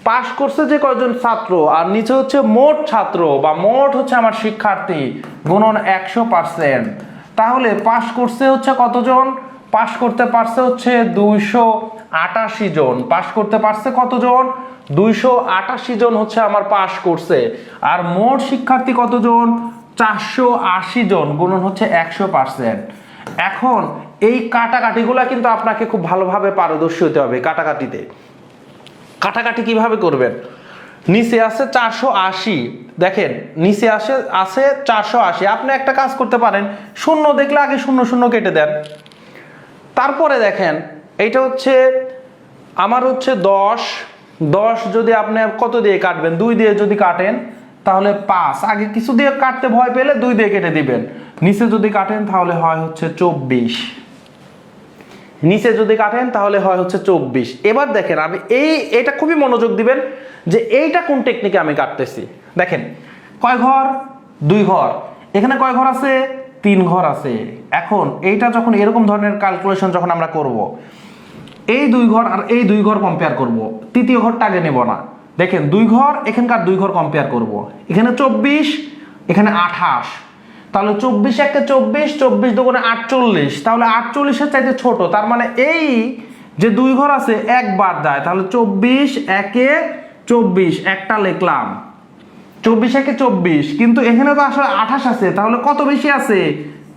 পাশ করছে যে কয়জন ছাত্র, আর নিচে হচ্ছে মোট ছাত্র বা মোট হচ্ছে আমার শিক্ষার্থী, গুণন 100%। তাহলে পাশ করছে হচ্ছে কতজন, পাশ করতে পারছে হচ্ছে 288 জন, পাশ করতে পারছে কতজন, 288 জন হচ্ছে আমার পাশ করছে। আর মোট শিক্ষার্থী কতজন, 480 জন, গুণন হচ্ছে 100%। এখন এই কাটাকাটিগুলা কিন্তু আপনাকে খুব ভালোভাবে পারদর্শী হতে হবে। কাটাকাটি কিভাবে করবেন, নিচে আছে 480, দেখেন নিচে আছে 480, আপনি একটা কাজ করতে পারেন, শূন্য দেখলে আগে 0 0 কেটে দেন। তারপরে দেখেন এইটা হচ্ছে আমার হচ্ছে 10 যদি আপনি কত দিয়ে কাটবেন, 2 দিয়ে যদি কাটেন তাহলে 5, আগে কিছু দিয়ে কাটতে ভয় পেলে 2 দিয়ে কেটে দিবেন। নিচে যদি কাটেন তাহলে হয় হচ্ছে 24, নিচে যদি কাটেন তাহলে হয় হচ্ছে 24। এবার দেখেন আমি এটা খুবই মনোযোগ দিবেন যে এইটা কোন টেকনিকে আমি কাটতেছি। দেখেন কয় ঘর, 2 ঘর, এখানে কয় ঘর আছে, 3 ঘর আছে। এখন এইটা যখন এরকম ধরনের ক্যালকুলেশন যখন আমরা করব, এই 2 ঘর আর এই 2 ঘর কম্পেয়ার করব, তৃতীয় ঘরটা আগে নেব না। দেখেন 2 ঘর, এখানকার 2 ঘর কম্পেয়ার করব, এখানে 24, এখানে 28, তাহলে 24 একে 24, 24 দুগুণে 48, তাহলে 48 এর চাইতে ছোট, তার মানে এই যে 2 ঘর আছে একবার যায়, তাহলে 24 একে 24 একটা লিখলাম, 24 একে 24, কিন্তু এখানে তো আসলে 28 আছে, তাহলে কত বেশি আছে,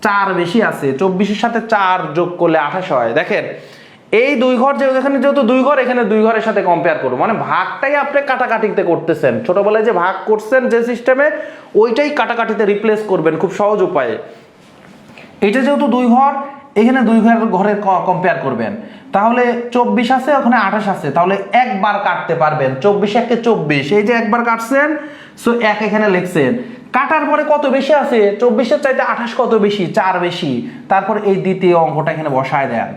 4 বেশি আছে, 24 এর সাথে 4 যোগ করলে 28 হয়। দেখেন এই 2 ঘর এখানে যেহেতু 2 ঘর, এখানে 2 ঘরের সাথে কম্পেয়ার করবো, মানে ভাগটাই আপনি কাটাকাটিতে করতেছেন, ছোটবেলায় যে ভাগ করছেন যে সিস্টেমে, ওইটাই কাটাকাটিতে রিপ্লেস করবেন খুব সহজ উপায়ে। এটা যেহেতু 2 ঘর, এখানে 2 ঘরের কম্পেয়ার করবেন, তাহলে 24 আছে, ওখানে 28 আছে, তাহলে একবার কাটতে পারবেন, 24 একে 24, এই যে একবার কাটছেন, সো 1 এখানে লিখছেন। কাটার পরে কত বেশি আছে, 24 এর চাইতে 28 কত বেশি, 4 বেশি, তারপর এই দ্বিতীয় অঙ্কটা এখানে বসায় দেন।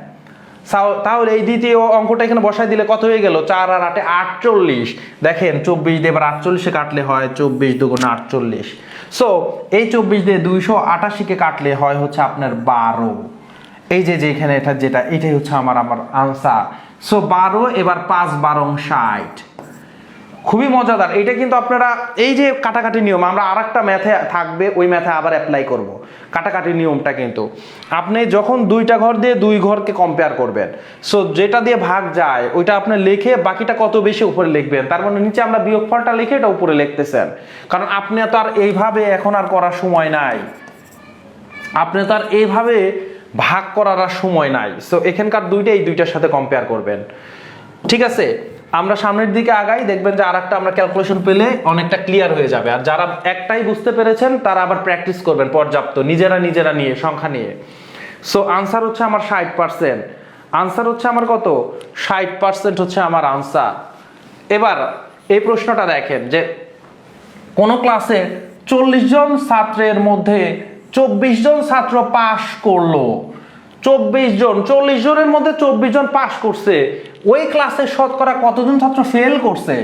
তাহলে এই দ্বিতীয় অঙ্কটা এখানে বসায় দিলে কত হয়ে গেল, 4 আর 8 48। দেখেন 24 দিয়ে এবার 48 কাটলে হয় 24 দুগুণে 48, সো এই 24 দিয়ে 288 কে কাটলে হয় হচ্ছে আপনার 12। এই যে এখানে এটাই হচ্ছে আমার আনসার। সো 12, এবার 5 12 60, খুবই মজাদার। এটা কিন্তু আপনারা এই যে কাটাকাটি নিয়ম আমরা আরেকটা ম্যাথে থাকবে, ওই ম্যাথে আবার অ্যাপ্লাই করব। কাটাকাটি নিয়মটা কিন্তু আপনি যখন দুইটা ঘর দিয়ে দুই ঘরকে কম্পেয়ার করবেন, সো যেটা দিয়ে ভাগ যায় ওইটা আপনি লিখে বাকিটা কত বেশি উপরে লিখবেন, তার মানে নিচে আমরা বিয়োগফলটা লিখে এটা উপরে লিখতেছেন, কারণ আপনি তো আর এইভাবে এখন আর করার সময় নাই, আপনি তো আর এইভাবে ভাগ করার আর সময় নাই। সো এখানকার দুইটা এই দুইটার সাথে কম্পেয়ার করবেন। ঠিক আছে, আমরা সামনের দিকে আগাই, দেখবেন যে আরেকটা আমরা ক্যালকুলেশন পেলে অনেকটা ক্লিয়ার হয়ে যাবে। আর যারা একটাই বুঝতে পেরেছেন তারা আবার প্র্যাকটিস করবেন পর্যাপ্ত নিজেরা নিয়ে সংখ্যা নিয়ে। সো আনসার হচ্ছে আমার 60%। আনসার হচ্ছে আমার কত? 60% হচ্ছে আমার আনসার। এবার এই প্রশ্নটা দেখেন যে কোন ক্লাসে 40 জন ছাত্রের মধ্যে 24 জন ছাত্র পাস করলো, 24 জন, 40 জনের মধ্যে 24 জন পাস করছে, ওই ক্লাসে শতকরা কতজন ছাত্র ফেল করছে?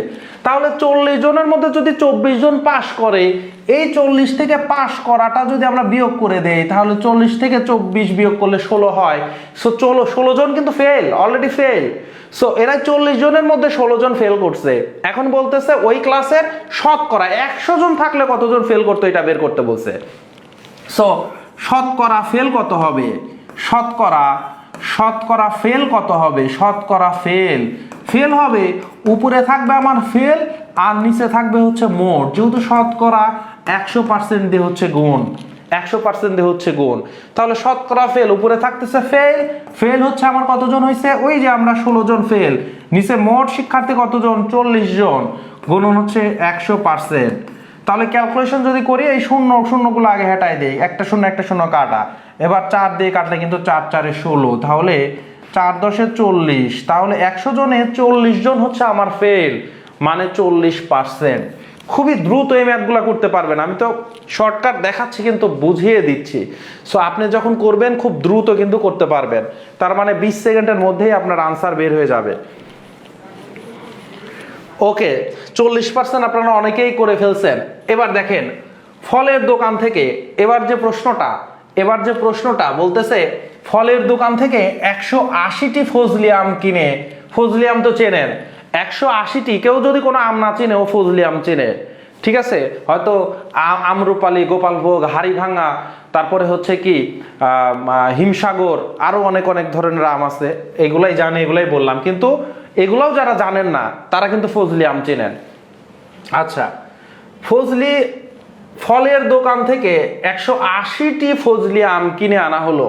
তাহলে 40 জনের মধ্যে যদি 24 জন পাস করে, এই 40 থেকে পাস করাটা যদি আমরা বিয়োগ করে দেই, তাহলে 40 থেকে 24 বিয়োগ করলে 16 হয়। সো 16 জন কিন্তু ফেল, অলরেডি ফেল। সো এরা 40 জনের মধ্যে 16 জন ফেল করছে। এখন বলতেছে ওই ক্লাসের শতকরা 100 জন থাকলে কতজন ফেল করতো এটা বের করতে বলছে। সো শতকরা ফেল কত হবে? শতকরা ফেল কত হবে? শতকরা ফেল হবে, উপরে থাকবে আমার ফেল আর নিচে থাকবে হচ্ছে মোট, যেহেতু শতকরা 100% দিয়ে হচ্ছে গুণ, 100% দিয়ে হচ্ছে গুণ, তাহলে শতকরা ফেল, উপরে থাকতেছে ফেল হচ্ছে আমার কতজন হয়েছে? ওই যে আমরা 16 জন ফেল, নিচে মোট শিক্ষার্থী কতজন? 40 জন, গুণন হচ্ছে 100%। তাহলে ক্যালকুলেশন যদি করি, এই শূন্যগুলো আগে হেঁটাই দেই, একটা শূন্য কাটা, এবার 4 দিয়ে কাটলে কিন্তু 4 4 16, তাহলে 4 10 40, তাহলে 100 জনে 40 জন হচ্ছে আমার ফেল, মানে 40%। খুবই দ্রুত এই ম্যাথগুলো করতে পারবেন, আমি তো শর্টকাট দেখাচ্ছি কিন্তু বুঝিয়ে দিচ্ছি। সো আপনি যখন করবেন খুব দ্রুত কিন্তু করতে পারবেন, তার মানে 20 সেকেন্ডের মধ্যেই আপনার আনসার বের হয়ে যাবে। ওকে, 40% আপনারা অনেকেই করে ফেলছেন। এবার দেখেন ফলের দোকান থেকে, এবার যে প্রশ্নটা বলতেছে ফলের দোকান থেকে 180টি ফজলি আম কিনে, ফজলি আম তো চেনেন, 180টি, কেউ যদি কোনো আম না চেনে ও ফজলি আম চেনে, ঠিক আছে, হয়তো আম্রপালি, গোপালভোগ, হাড়িভাঙা, তারপরে হচ্ছে কি হিমসাগর, আরো অনেক ধরনের আম আছে, এগুলাই জানে, এগুলাই বললাম, কিন্তু এগুলাও যারা জানেন না তারা কিন্তু ফজলি আম চেনেন। আচ্ছা, ফলের দোকান থেকে 180টি ফজলি আম কিনে আনা হলো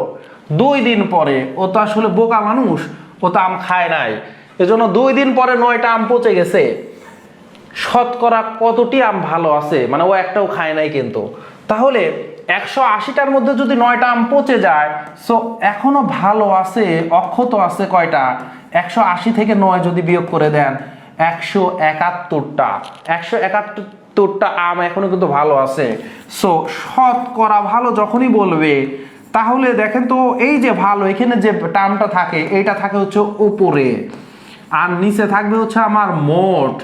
2 দিন পরে। ও তো আসলে বোকা মানুষ, ও তো আম খায় নাই, এজন্য 2 দিন পরে 9টা আম পচে গেছে। শতকরা কতটি আম ভালো আছে? মানে ও একটাও খায় নাই কিন্তু। তাহলে 180টার মধ্যে যদি 9টা আম পচে যায়, সো এখনো ভালো আছে, অক্ষত আছে কয়টা? 180 থেকে 9 যদি বিয়োগ করে দেন, 171টা। 171টা আম এখনো কিন্তু ভালো আছে। সো শতকরা ভালো যখনই বলবে, তাহলে দেখেন তো এই যে ভালো, এখানে যে টার্মটা থাকে এইটা থাকে হচ্ছে উপরে, আর নিচে থাকবে হচ্ছে আমার মোট,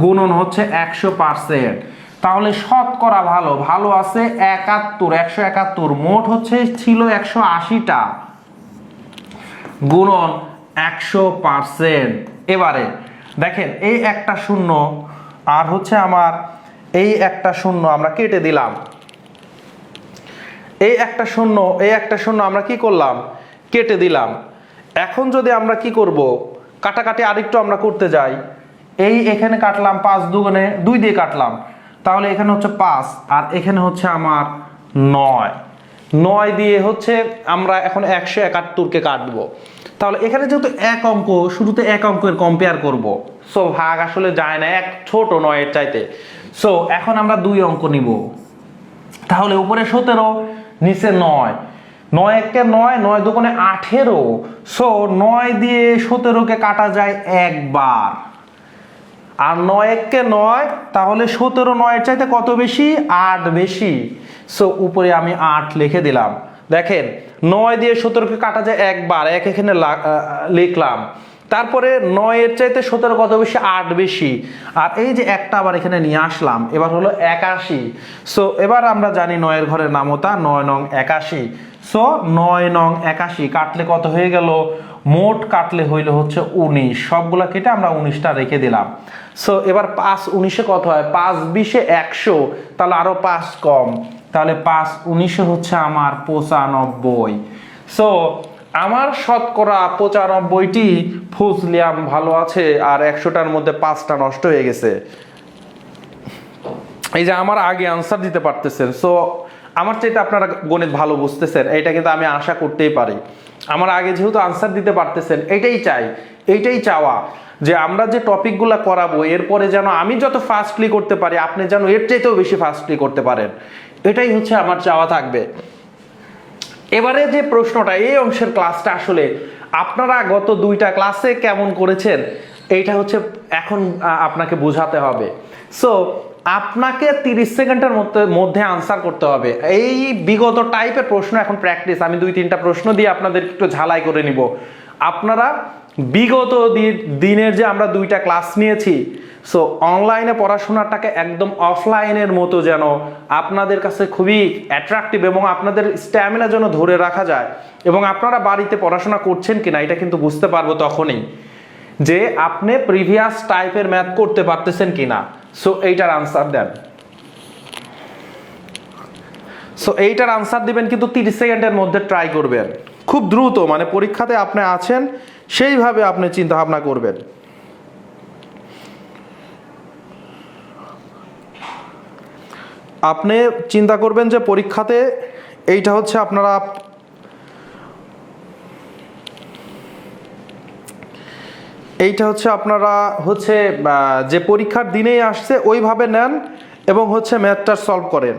গুণন হচ্ছে 100%। তাহলে শতকরা ভালো আছে 171, মোট হচ্ছে ছিল 180টা, গুণন 100%। এবারে দেখেন এই একটা শূন্য আর হচ্ছে আমার এই একটা শূন্য আমরা কেটে দিলাম, এই একটা শূন্য আমরা কি করলাম? কেটে দিলাম। এখন যদি আমরা কি করব, কাটাকাটি আরেকটু আমরা করতে যাই, এখানে কাটলাম 5 দুগুণে 2 দিয়ে কাটলাম, তাহলে এখানে হচ্ছে 5 আর এখানে হচ্ছে আমার 9 দিয়ে হচ্ছে আমরা এখন 171কে কাটবো। তাহলে এখানে যেহেতু এক অঙ্ক, শুরুতে এক অঙ্কের কম্পেয়ার করব, সো ভাগ আসলে যায় না, এক ছোট 9 চাইতে। সো এখন আমরা 2 অঙ্ক নিব, তাহলে উপরে 17, নিচে 9, 9 একে 9, 9 দুগুণে 18। সো 9 দিয়ে 17কে কাটা যায় একবার, আর 9 একে 9, তাহলে 17 9 চাইতে কত বেশি? 8 বেশি। সো উপরে আমি 8 লিখে দিলাম। দেখেন 9 দিয়ে 17কে কাটা যায় একবার, এক এখানে লিখলাম, তারপরে 9 এর চাইতে 17 কত বেশি? 8 বেশি, আর এই যে একটা আবার এখানে নিয়ে আসলাম, এবার হলো 81। সো এবার আমরা জানি 9 এর ঘরের নামতা 9 নং 81। সো 9 নং 81 কাটলে কত হয়ে গেল, মোট কাটলে হইল হচ্ছে 19, সবগুলা কেটে আমরা 19টা রেখে দিলাম। সো এবার 5 19-এ কত হয়, 5 20-এ 100, তাহলে আরো 5 কম, তাহলে 5 19-এ হচ্ছে আমার 95। সো আমার শতকরা 95টি ফুজলিয়াম ভালো আছে, আর 100টার মধ্যে 5টা নষ্ট হয়ে গেছে। এই যে আমার আগে আনসার দিতে পারতেছেন, সো আমার চাইতে আপনারা গণিত ভালো বুঝতেছেন, এটা কিন্তু আমি আশা করতেই পারি। আমার আগে যেহেতু আনসার দিতে পারতেছেন, এইটাই চাই, এইটাই চাওয়া, যে আমরা যে টপিকগুলো করাবো এরপরে যেন আমি যত ফাস্টলি করতে পারি, আপনি যেন এর চাইতেও বেশি ফাস্টলি করতে পারেন, এটাই হচ্ছে আমার চাওয়া থাকবে। এবারে যে প্রশ্নটা, এই অংশের ক্লাসটা আসলে আপনারা গত 2টা ক্লাসে কেমন করেছেন, এইটা হচ্ছে এখন আপনাকে বোঝাতে হবে। সো আপনাকে 30 সেকেন্ডের মধ্যে আনসার করতে হবে। এই বিগত টাইপের প্রশ্ন এখন প্র্যাকটিস, আমি 2-3টা প্রশ্ন দিয়ে আপনাদের একটু ঝালাই করে নিব। আপনারা বিগত দিনের যে আমরা 2টা ক্লাস নিয়েছি, সো অনলাইনে পড়াশোনাটাকে একদম অফলাইনের মতো যেন আপনাদের কাছে খুবই অ্যাট্রাকটিভ এবং আপনাদের স্ট্যামিনা যেন ধরে রাখা যায়, এবং আপনারা বাড়িতে পড়াশোনা করছেন কিনা এটা কিন্তু বুঝতে পারবো তখনই, যে আপনি প্রিভিয়াস টাইপের ম্যাথ করতে পারতেছেন কিনা। সো এইটার আনসার দেন। সো এইটার আনসার দিবেন, কিন্তু 30 সেকেন্ডের মধ্যে ট্রাই করবেন, খুব দ্রুত, মানে পরীক্ষাতে আপনি আছেন সেইভাবে আপনি চিন্তা ভাবনা করবেন। আপনি চিন্তা করবেন যে পরীক্ষাতে এইটা হচ্ছে আপনারা হচ্ছে যে পরীক্ষার দিনেই আসছে ওইভাবে নেন এবং হচ্ছে ম্যাথটা সলভ করেন।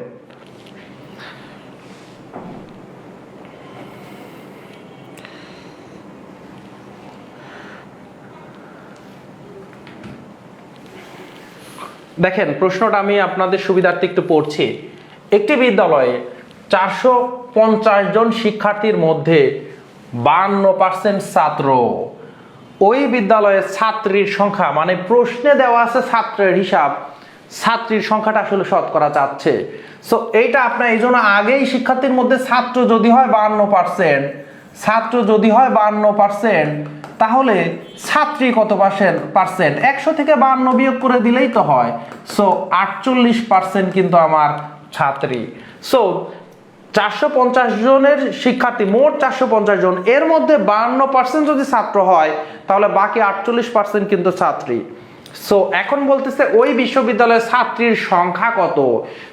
দেখেন প্রশ্নটা আমি আপনাদের সুবিধার্থে একটু পড়ছি। একটি বিদ্যালয়ে 450 জন শিক্ষার্থীর মধ্যে 52% ছাত্র। ওই বিদ্যালয়ে ছাত্রীর সংখ্যা, মানে প্রশ্নে দেওয়া আছে ছাত্রের হিসাব, ছাত্রীর সংখ্যাটা আসলে শতকরা চাচ্ছে। সো এইটা আপনার এই জন্য আগেই শিক্ষার্থীর মধ্যে ছাত্র যদি হয় 52%, তাহলে ছাত্রী কত পার্সেন্ট, 100 থেকে 52 বিয়োগ করে দিলেই তো হয়। সো 48% কিন্তু আমার ছাত্রী। সো 450 জনের শিক্ষার্থী, মোট 450 জন, এর মধ্যে 52% যদি ছাত্র হয় তাহলে বাকি 48% কিন্তু ছাত্রী। সো এখন বলতেছে ওই বিশ্ববিদ্যালয়ের ছাত্রীর সংখ্যা কত,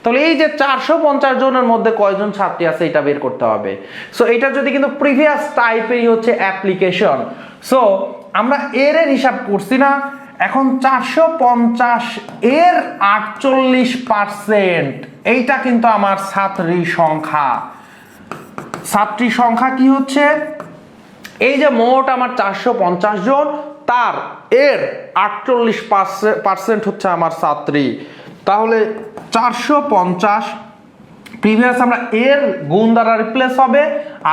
তাহলে এই যে 450 জনের মধ্যে কয়জন ছাত্রী আছে এটা বের করতে হবে। সো এটা যদি কিন্তু প্রিভিয়াস টাইপেরই হচ্ছে অ্যাপ্লিকেশন, সো আমরা এর হিসাব করছি না, এখন 450 এর 48%, এইটা কিন্তু আমার ছাত্রী সংখ্যা। ছাত্রী সংখ্যা কি হচ্ছে, এই যে মোট আমার 450 জন, তার এর 48% হচ্ছে আমার ছাত্রী। তাহলে 450 প্রিভিয়াস আমরা এর গুণ দ্বারা রিপ্লেস হবে,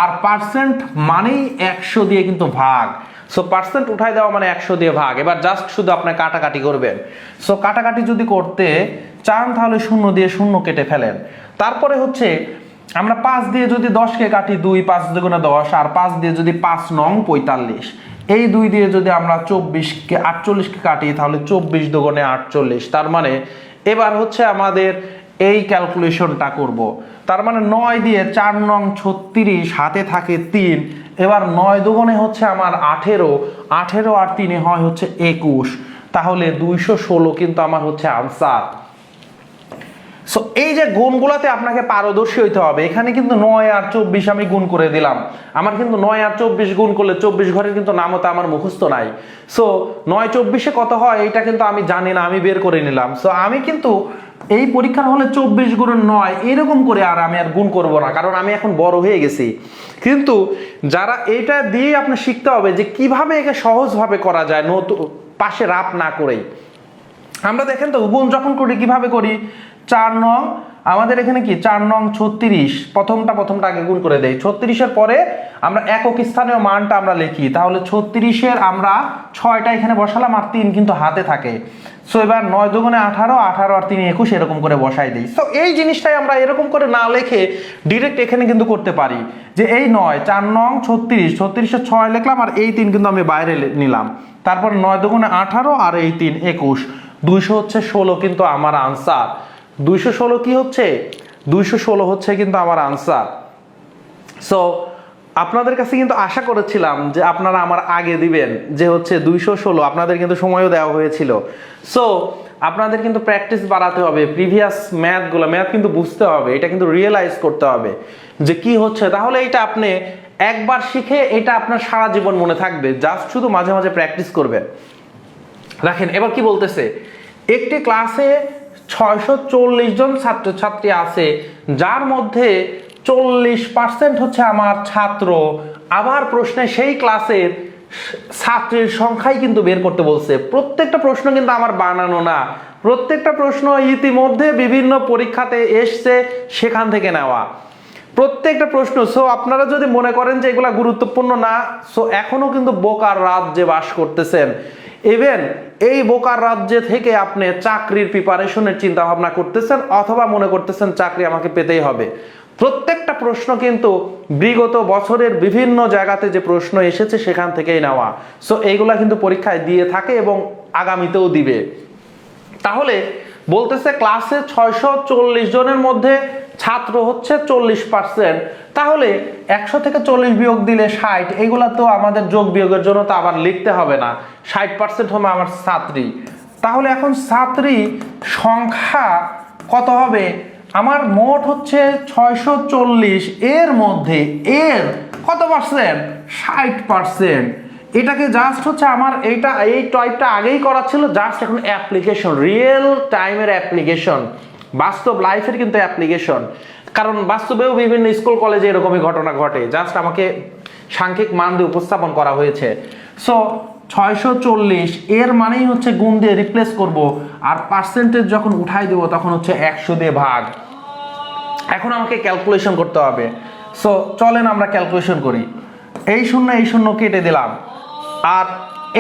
আর পার্সেন্ট মানেই 100 দিয়ে কিন্তু ভাগ। সো পার্সেন্ট উঠাই দেওয়া মানে 100 দিয়ে ভাগ। এবার জাস্ট শুধু আপনি কাটাকাটি করবেন। সো কাটাকাটি যদি করতে চান তাহলে 0 দিয়ে 0 কেটে ফেলেন। তারপরে হচ্ছে আমরা 5 দিয়ে যদি 10কে কাটি, 2 5 দুগুণে 10, আর 5 দিয়ে যদি 5 নং 45, এই 2 দিয়ে যদি আমরা 48কে কাটি তাহলে 24 দুগুণে 48। তার মানে এবার হচ্ছে আমাদের এই ক্যালকুলেশনটা করব। তার মানে 9 দিয়ে 4 নং 36, হাতে থাকে 3, এবার 9 দুগুণে হচ্ছে আমার 18 আর 3 হয় হচ্ছে 21, তাহলে 216 কিন্তু আমার হচ্ছে আনসার। সো এই যে গুণগুলোতে আপনাকে পারদর্শী হইতে হবে। এখানে কিন্তু 9 আর 24 আমি গুণ করে দিলাম, আমার কিন্তু 9 আর 24 গুণ করলে 24 ঘরের কিন্তু নামও তো আমার মুখস্থ নাই। সো 9 24-এ কত হয় এইটা কিন্তু আমি জানি না, আমি বের করে নিলাম। সো আমি কিন্তু এই পরীক্ষার হলে 24 গুণের 9 এরকম করে আমি আর গুণ করব না, কারণ আমি এখন বড় হয়ে গেছি। কিন্তু যারা এটা দিয়ে আপনি শিখতে হবে যে কিভাবে একে সহজভাবে করা যায়, নতুন পাশে রাপ না করেই। আমরা দেখেন তো গুণ যখন করি কিভাবে করি, 4 নং আমাদের এখানে কি 4 নং 36, প্রথমটা আগে গুণ করে দেই। 36-এর পরে আমরা একক স্থানীয় মানটা আমরা লিখি, তাহলে 36-এর আমরা 6টা এখানে বসালাম আর 3 কিন্তু হাতে থাকে। সো এবার 9 দুগুণে 18, 18 আর 3 21 এরকম করে বসাই দিই। সো এই জিনিসটাই আমরা এরকম করে না লিখে ডিরেক্ট এখানে কিন্তু করতে পারি যে এই 9 4 নং 36, 36-এর 6 লিখলাম আর এই 3 কিন্তু আমি বাইরে নিলাম। তারপর 9 দুগুণে 18 আর এই 3 21, 216 কিন্তু আমার আনসার। 216 কি হচ্ছে? 216 হচ্ছে কিন্তু আমার আনসার। সো আপনাদের কাছে কিন্তু আশা করেছিলাম যে আপনারা আমার আগে দিবেন যে হচ্ছে 216, আপনাদের কিন্তু সময়ও দেওয়া হয়েছিল। সো আপনাদের কিন্তু প্র্যাকটিস বাড়াতে হবে, প্রিভিয়াস ম্যাথ কিন্তু বুঝতে হবে, এটা কিন্তু রিয়েলাইজ করতে হবে যে কি হচ্ছে। তাহলে এটা আপনি একবার শিখে এটা আপনার সারা জীবন মনে থাকবে, জাস্ট শুধু মাঝে মাঝে প্র্যাকটিস করবেন। দেখেন এবার কি বলতেছে, একটি ক্লাসে 640 জন ছাত্রছাত্রী আছে, যার মধ্যে 40% হচ্ছে আমার ছাত্র। আবার প্রশ্নে সেই ক্লাসের ছাত্রের সংখ্যাই কিন্তু বের করতে বলছে। প্রত্যেকটা প্রশ্ন কিন্তু আমার বানানো না, প্রত্যেকটা প্রশ্ন ইতিমধ্যে বিভিন্ন পরীক্ষাতে এসছে, সেখান থেকে নেওয়া প্রত্যেকটা প্রশ্ন। সো আপনারা যদি মনে করেন যে এগুলা গুরুত্বপূর্ণ না, সো এখনো কিন্তু বোকার রাজ্যে বাস করতেছেন। ইভেন এই বোকার রাজ্যে থেকে আপনি চাকরির প্রিপারেশনের চিন্তা ভাবনা করতেছেন, অথবা মনে করতেছেন চাকরি আমাকে পেতেই হবে। প্রত্যেকটা প্রশ্ন কিন্তু বিগত বছরের বিভিন্ন জায়গাতে যে প্রশ্ন এসেছে সেখান থেকেই নেওয়া। সো এইগুলা কিন্তু পরীক্ষায় দিয়ে থাকে এবং আগামীতেও দিবে। তাহলে বলতেছে ক্লাসে 640 জনের মধ্যে ছাত্র হচ্ছে 40%, তাহলে 100 থেকে 40 বিয়োগ দিলে 60, এইগুলা তো আমাদের যোগ বিয়োগের জন্য তো আবার লিখতে হবে না। 60% হবে আমার ছাত্রী। তাহলে এখন ছাত্রী সংখ্যা কত হবে? আমার মোট হচ্ছে 640, এর মধ্যে এর কত পার্সেন্ট? 60%। এটাকে জাস্ট হচ্ছে আমার এইটা এই টাইপটা আগেই করা ছিল, জাস্ট এখন অ্যাপ্লিকেশন, রিয়েল টাইমের অ্যাপ্লিকেশন, বাস্তব লাইফের কিন্তু অ্যাপ্লিকেশন। কারণ বাস্তবেও বিভিন্ন স্কুল কলেজে এরকমই ঘটনা ঘটে, জাস্ট আমাকে সাংখ্যিক মান দিয়ে উপস্থাপন করা হয়েছে। সো 640 এর মানেই হচ্ছে গুণ দিয়ে রিপ্লেস করব, আর পার্সেন্টেজ যখন উঠাই দেব তখন হচ্ছে 100 দিয়ে ভাগ। এখন আমাকে ক্যালকুলেশন করতে হবে। সো চলেন আমরা ক্যালকুলেশন করি। এই শূন্য কেটে দিলাম, আর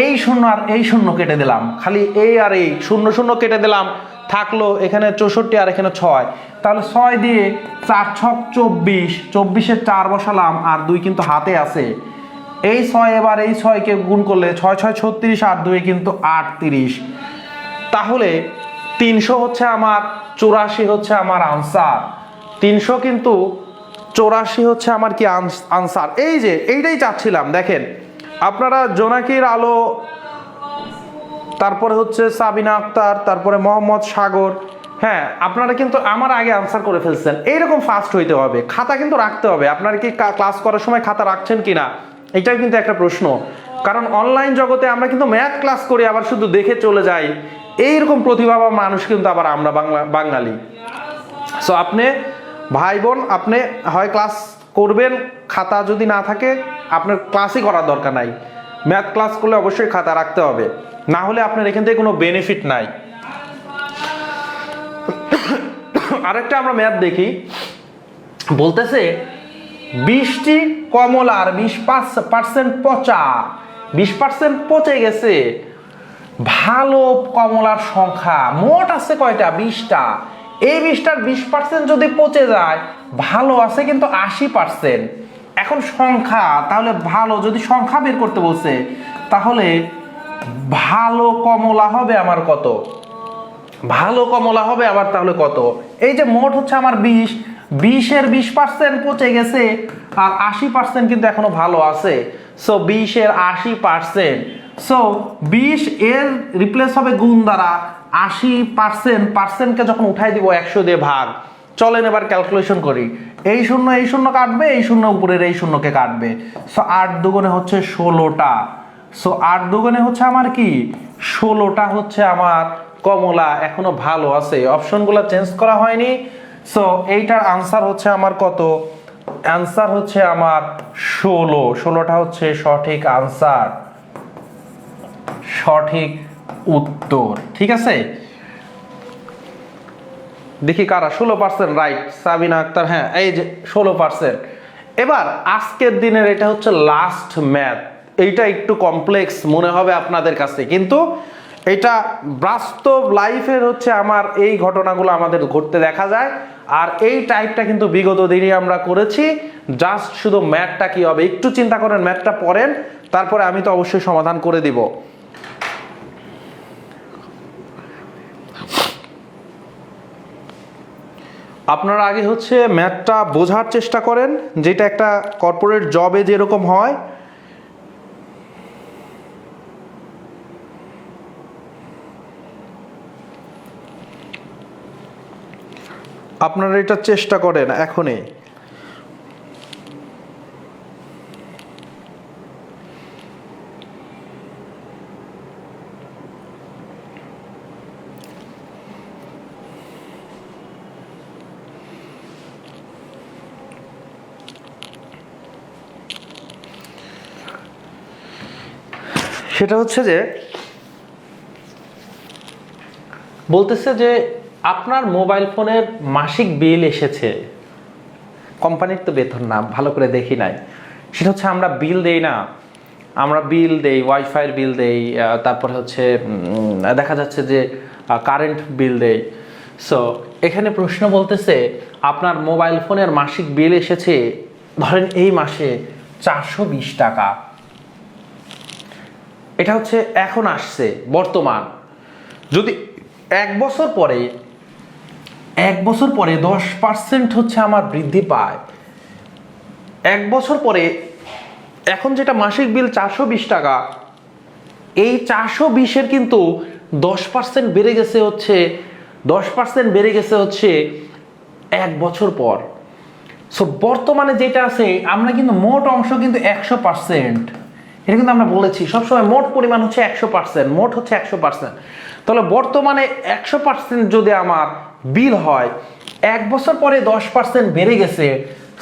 এই শূন্য আর এই শূন্য কেটে দিলাম, খালি এই আর এই শূন্য কেটে দিলাম, থাকলো এখানে 64 আর এখানে 6। তাহলে 6 দিয়ে 4 ছক 24, 24-এ 4 বসালাম আর 2 কিন্তু হাতে আছে। এই 6 এবার এই 6কে গুণ করলে 6 6 36 আর 2 কিন্তু 38। তাহলে 300 হচ্ছে আমার 84 হচ্ছে আমার আনসার। 300 কিন্তু 84 হচ্ছে আমার কি আনসার। এই যে এইটাই চাচ্ছিলাম। দেখেন আপনারা জোনাকির আলো, তারপরে হচ্ছে সাবিনা আক্তার, তারপরে মোহাম্মদ সাগর, হ্যাঁ আপনারা কিন্তু আমার আগে আনসার করে ফেলছেন। এইরকম ফাস্ট হইতে হবে, খাতা কিন্তু রাখতে হবে। আপনারা কি ক্লাস করার সময় খাতা রাখছেন কিনা, এটাও কিন্তু একটা প্রশ্ন। কারণ অনলাইন জগতে আমরা কিন্তু ম্যাথ ক্লাস করি, আবার শুধু দেখে চলে যাই। এইরকম প্রতিভাবান মানুষ কিন্তু আবার আমরা বাঙালি। সো আপনি ভাই বোন, আপনি হয় ক্লাস করবেন, খাতা যদি না থাকে আপনার ক্লাসই করার দরকার নাই। ম্যাথ ক্লাস করলে অবশ্যই খাতা রাখতে হবে, না হলে আপনার এখান থেকে কোনো বেনিফিট নাই। আরেকটা আমরা ম্যাথ দেখি, বলতেছে 20টি কমলার 20% পচা, 20% পচে গেছে। ভালো কমলার সংখ্যা মোট আছে কয়টা? 20টা। এই 20টার 20% যদি পচে যায়, ভালো আছে কিন্তু 80%। এখন সংখ্যা, তাহলে ভালো যদি সংখ্যা বের করতে বলছে, তাহলে ভালো কমলা হবে আমার কত? ভালো কমলা হবে আবার তাহলে কত? এই যে মোট হচ্ছে আমার 20-এর 20% পচে গেছে আর 80% কিন্তু এখনো ভালো আছে। সো 20-এর 80%। সো 20 এর রিপ্লেস হবে গুণ দ্বারা, 80%কে যখন উঠাই দিব 100 দিয়ে ভাগ। চলেন এবার ক্যালকুলেশন করি। এই শূন্য কাটবে, এই শূন্য উপরের এই শূন্যকে কাটবে। সো 8 দুগুণে হচ্ছে 16টা। সো 8 দুগুণে হচ্ছে আমার কি 16টা হচ্ছে আমার কমলা, এখনো ভালো আছে, অপশনগুলো চেঞ্জ করা হয়নি। সো এইটার আনসার হচ্ছে আমার কত? আনসার হচ্ছে আমার 16টা হচ্ছে সঠিক আনসার, সঠিক উত্তর। ঠিক আছে। দেখি কারা 16%, রাইট, সাবিনা আক্তার, হ্যাঁ এই যে 16%। এবার আজকের দিনের এটা হচ্ছে লাস্ট ম্যাথ, এইটা একটু কমপ্লেক্স মনে হবে আপনাদের কাছে, কিন্তু এটা বাস্তব লাইফের হচ্ছে আমার এই ঘটনাগুলো আমাদের ঘটতে দেখা যায়। আর এই টাইপটা কিন্তু বিগত দিনই আমরা করেছি। জাস্ট শুধু ম্যাথটা কি হবে একটু চিন্তা করেন, ম্যাথটা পড়েন, তারপরে আমি তো অবশ্যই সমাধান করে দিব। আপনারা আগে হচ্ছে ম্যাথটা বোঝার চেষ্টা করেন, যেটা একটা কর্পোরেট জবে যেরকম হয়। আপনারা এটা চেষ্টা করেন এখনই। সেটা হচ্ছে যে বলতেছে যে আপনার মোবাইল ফোনের মাসিক বিল এসেছে, কোম্পানির তো বেতন না, ভালো করে দেখি নাই। সেটা হচ্ছে আমরা বিল দেই না, আমরা বিল দেই, ওয়াইফাইয়ের বিল দেই, তারপরে হচ্ছে দেখা যাচ্ছে যে কারেন্ট বিল দেই। সো এখানে প্রশ্ন বলতেছে আপনার মোবাইল ফোনের মাসিক বিল এসেছে ধরেন এই মাসে 420 টাকা। এটা হচ্ছে এখন আসছে বর্তমান। যদি এক বছর পরে 10% হচ্ছে আমার বৃদ্ধি পায়, এক বছর পরে এখন যেটা মাসিক বিল 420 টাকা, এই 420-এর কিন্তু 10% বেড়ে গেছে হচ্ছে 10% বেড়ে গেছে হচ্ছে এক বছর পর। সো বর্তমানে যেটা আছে আমরা কিন্তু মোট অংশ কিন্তু 100%, এটা কিন্তু আমরা বলেছি সবসময় মোট পরিমাণ হচ্ছে 100%, মোট হচ্ছে 100%। তাহলে বর্তমানে 100% যদি আমার বিল হয়, এক বছর পরে 10% বেড়ে গেছে।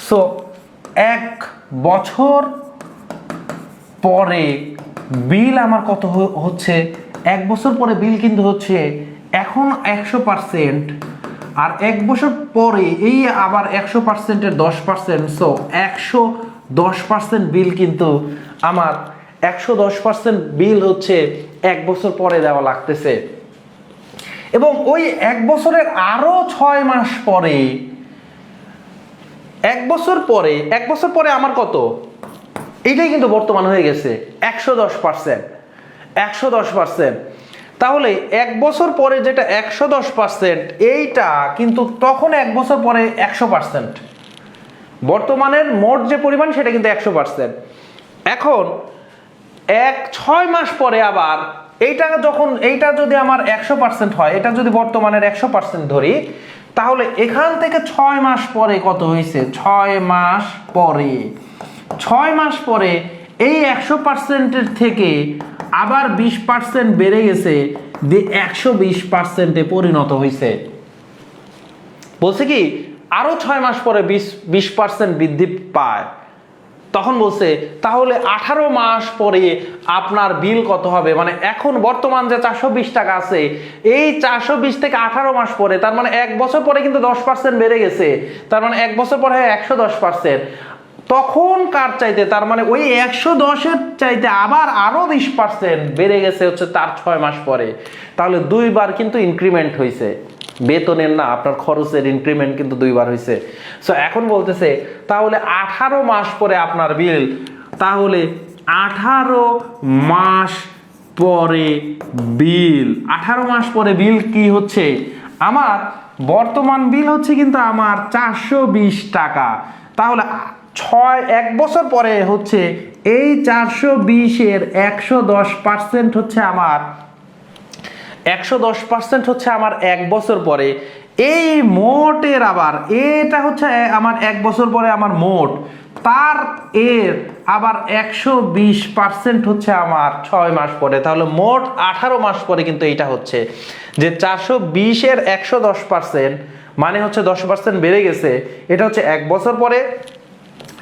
সো এক বছর পরে বিল আমার কত হচ্ছে, এক বছর পরে বিল কিন্তু হচ্ছে এখন 100%, আর এক বছর পরে এই আবার 100%-এর 10%, সো 110% বিল কিন্তু আমার 110% বিল হচ্ছে এক বছর পরে দেওয়া লাগতেছে। এবং ওই এক বছরের আরো 6 মাস পরে, এক বছর পরে আমার কত, এইটাই কিন্তু বর্তমান হয়ে গেছে 110%। তাহলে এক বছর পরে যেটা 110%, এইটা কিন্তু তখন এক বছর পরে 100%। বর্তমানের মোট যে পরিমাণ সেটা কিন্তু 100%। এখন 6 মাস পরে আবার এইটা যদি আমার 100% হয়, এটা যদি বর্তমানের 100% ধরি, তাহলে এখান থেকে 6 মাস পরে কত হয়েছে, 6 মাস পরে এই 100%-এর থেকে আবার 20% বেড়ে গেছে, দিয়ে 120%-এ পরিণত হয়েছে। বলছে কি আরো 6 মাস পরে 20% বৃদ্ধি পায়। তখন বলছে তাহলে 18 মাস পরে আপনার বিল কত হবে, মানে এখন বর্তমান যে 420 টাকা আছে, এই 420 থেকে 18 মাস পরে, তার মানে এক বছর পরে কিন্তু 10% বেড়ে গেছে, তার মানে এক বছর পরে 110%। তখন কার চাইতে, তার মানে ওই 110-এর চাইতে আবার আরো 20% বেড়ে গেছে হচ্ছে তার 6 মাস পরে। তাহলে দুইবার কিন্তু ইনক্রিমেন্ট হয়েছে, বেতনের না আপনার খরচের ইনক্রিমেন্ট কিন্তু দুইবার হয়েছে। সো এখন বলতেছে তাহলে 18 মাস পরে আপনার বিল, তাহলে 18 মাস পরে বিল, 18 মাস পরে বিল কি হচ্ছে আমার, বর্তমান বিল হচ্ছে কিন্তু আমার 420 টাকা। তাহলে এক বছর পরে হচ্ছে এই 420-এর 110% হচ্ছে আমার 110% হচ্ছে আমার এক বছর পরে। এই মোটের আবার এটা হচ্ছে আমার এক বছর পরে আমার মোট, তার এর আবার 120% হচ্ছে আমার 6 মাস পরে। তাহলে মোট 18 মাস পরে কিন্তু এটা হচ্ছে যে 420-এর 110% মানে হচ্ছে 10% বেড়ে গেছে, এটা হচ্ছে এক বছর পরে,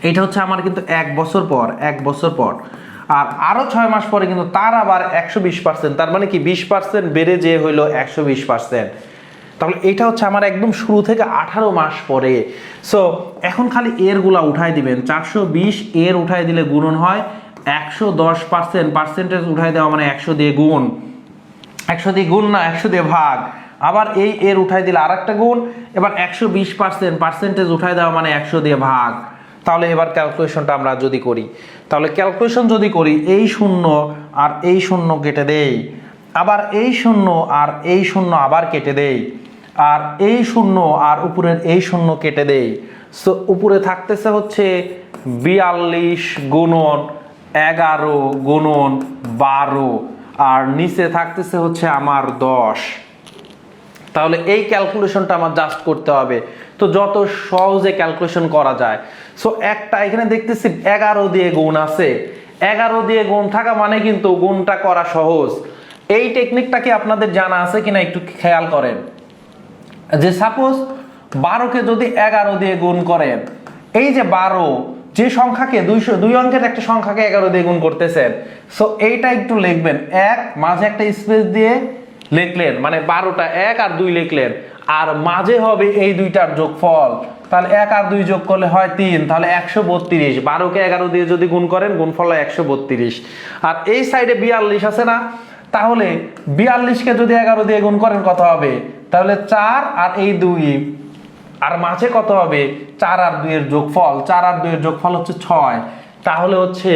এটা হচ্ছে আমার কিন্তু এক বছর পর, আর আরো 6 মাস পরে কিন্তু তার আবার 120%, তার মানে কি 20% বেড়ে যে হইলো 120%। তাহলে এটা হচ্ছে আমার একদম শুরু থেকে 18 মাস পরে। সো এখন খালি এর গুলা উঠাই দিবেন, 420 এর উঠাই দিলে গুণন হয় 110%, পার্সেন্টেজ উঠাই দেওয়া মানে 100 দিয়ে গুণ, 100 দিয়ে গুণ না 100 দিয়ে ভাগ, আবার এই এর উঠাই দিলে আরেকটা গুণ, এবার 120%, পার্সেন্টেজ উঠাই দেওয়া মানে 100 দিয়ে ভাগ। তাহলে এবার ক্যালকুলেশনটা আমরা যদি করি, তাহলে ক্যালকুলেশন যদি করি, এই শূন্য আর এই শূন্য কেটে দেই, আবার এই শূন্য আর এই শূন্য আবার কেটে দেই, আর এই শূন্য আর উপরের এই শূন্য কেটে দেই। সো উপরে থাকতেছে হচ্ছে 42 গুণন 11 গুণন 12, আর নিচে থাকতেছে হচ্ছে আমার 10। তাহলে এই ক্যালকুলেশনটা আমার জাস্ট করতে হবে। তো যত সহজে ক্যালকুলেশন করা যায়। সো একটা এখানে দেখতেছি 11 দিয়ে গুণ আছে, 11 দিয়ে গুণ থাকা মানে কিন্তু গুণটা করা সহজ। এই টেকনিকটা কি আপনাদের জানা আছে কিনা একটু খেয়াল করেন, যে সাপোজ 12কে যদি 11 দিয়ে গুণ করেন, এই যে 12 যে সংখ্যাকে 2 অঙ্কের একটা সংখ্যাকে 11 দিয়ে গুণ করতেছেন, সো এইটা একটু লিখবেন, এক মাঝে একটা স্পেস দিয়ে লিখলেন, মানে 12টা 1 আর 2 লিখলেন, আর মাঝে হবে এই দুইটার যোগফল, তাহলে 1 আর 2 যোগ করলে হয় 3, তাহলে 132। 12কে 11 দিয়ে যদি গুণ করেন গুণফল হয় 132। আর এই সাইডে 42 আছে না, তাহলে 42কে যদি 11 দিয়ে গুণ করেন কত হবে, তাহলে 4 আর এই 2, আর মাঝে কত হবে 4 আর 2 এর যোগফল, 4 আর 2 এর যোগফল হচ্ছে 6, তাহলে হচ্ছে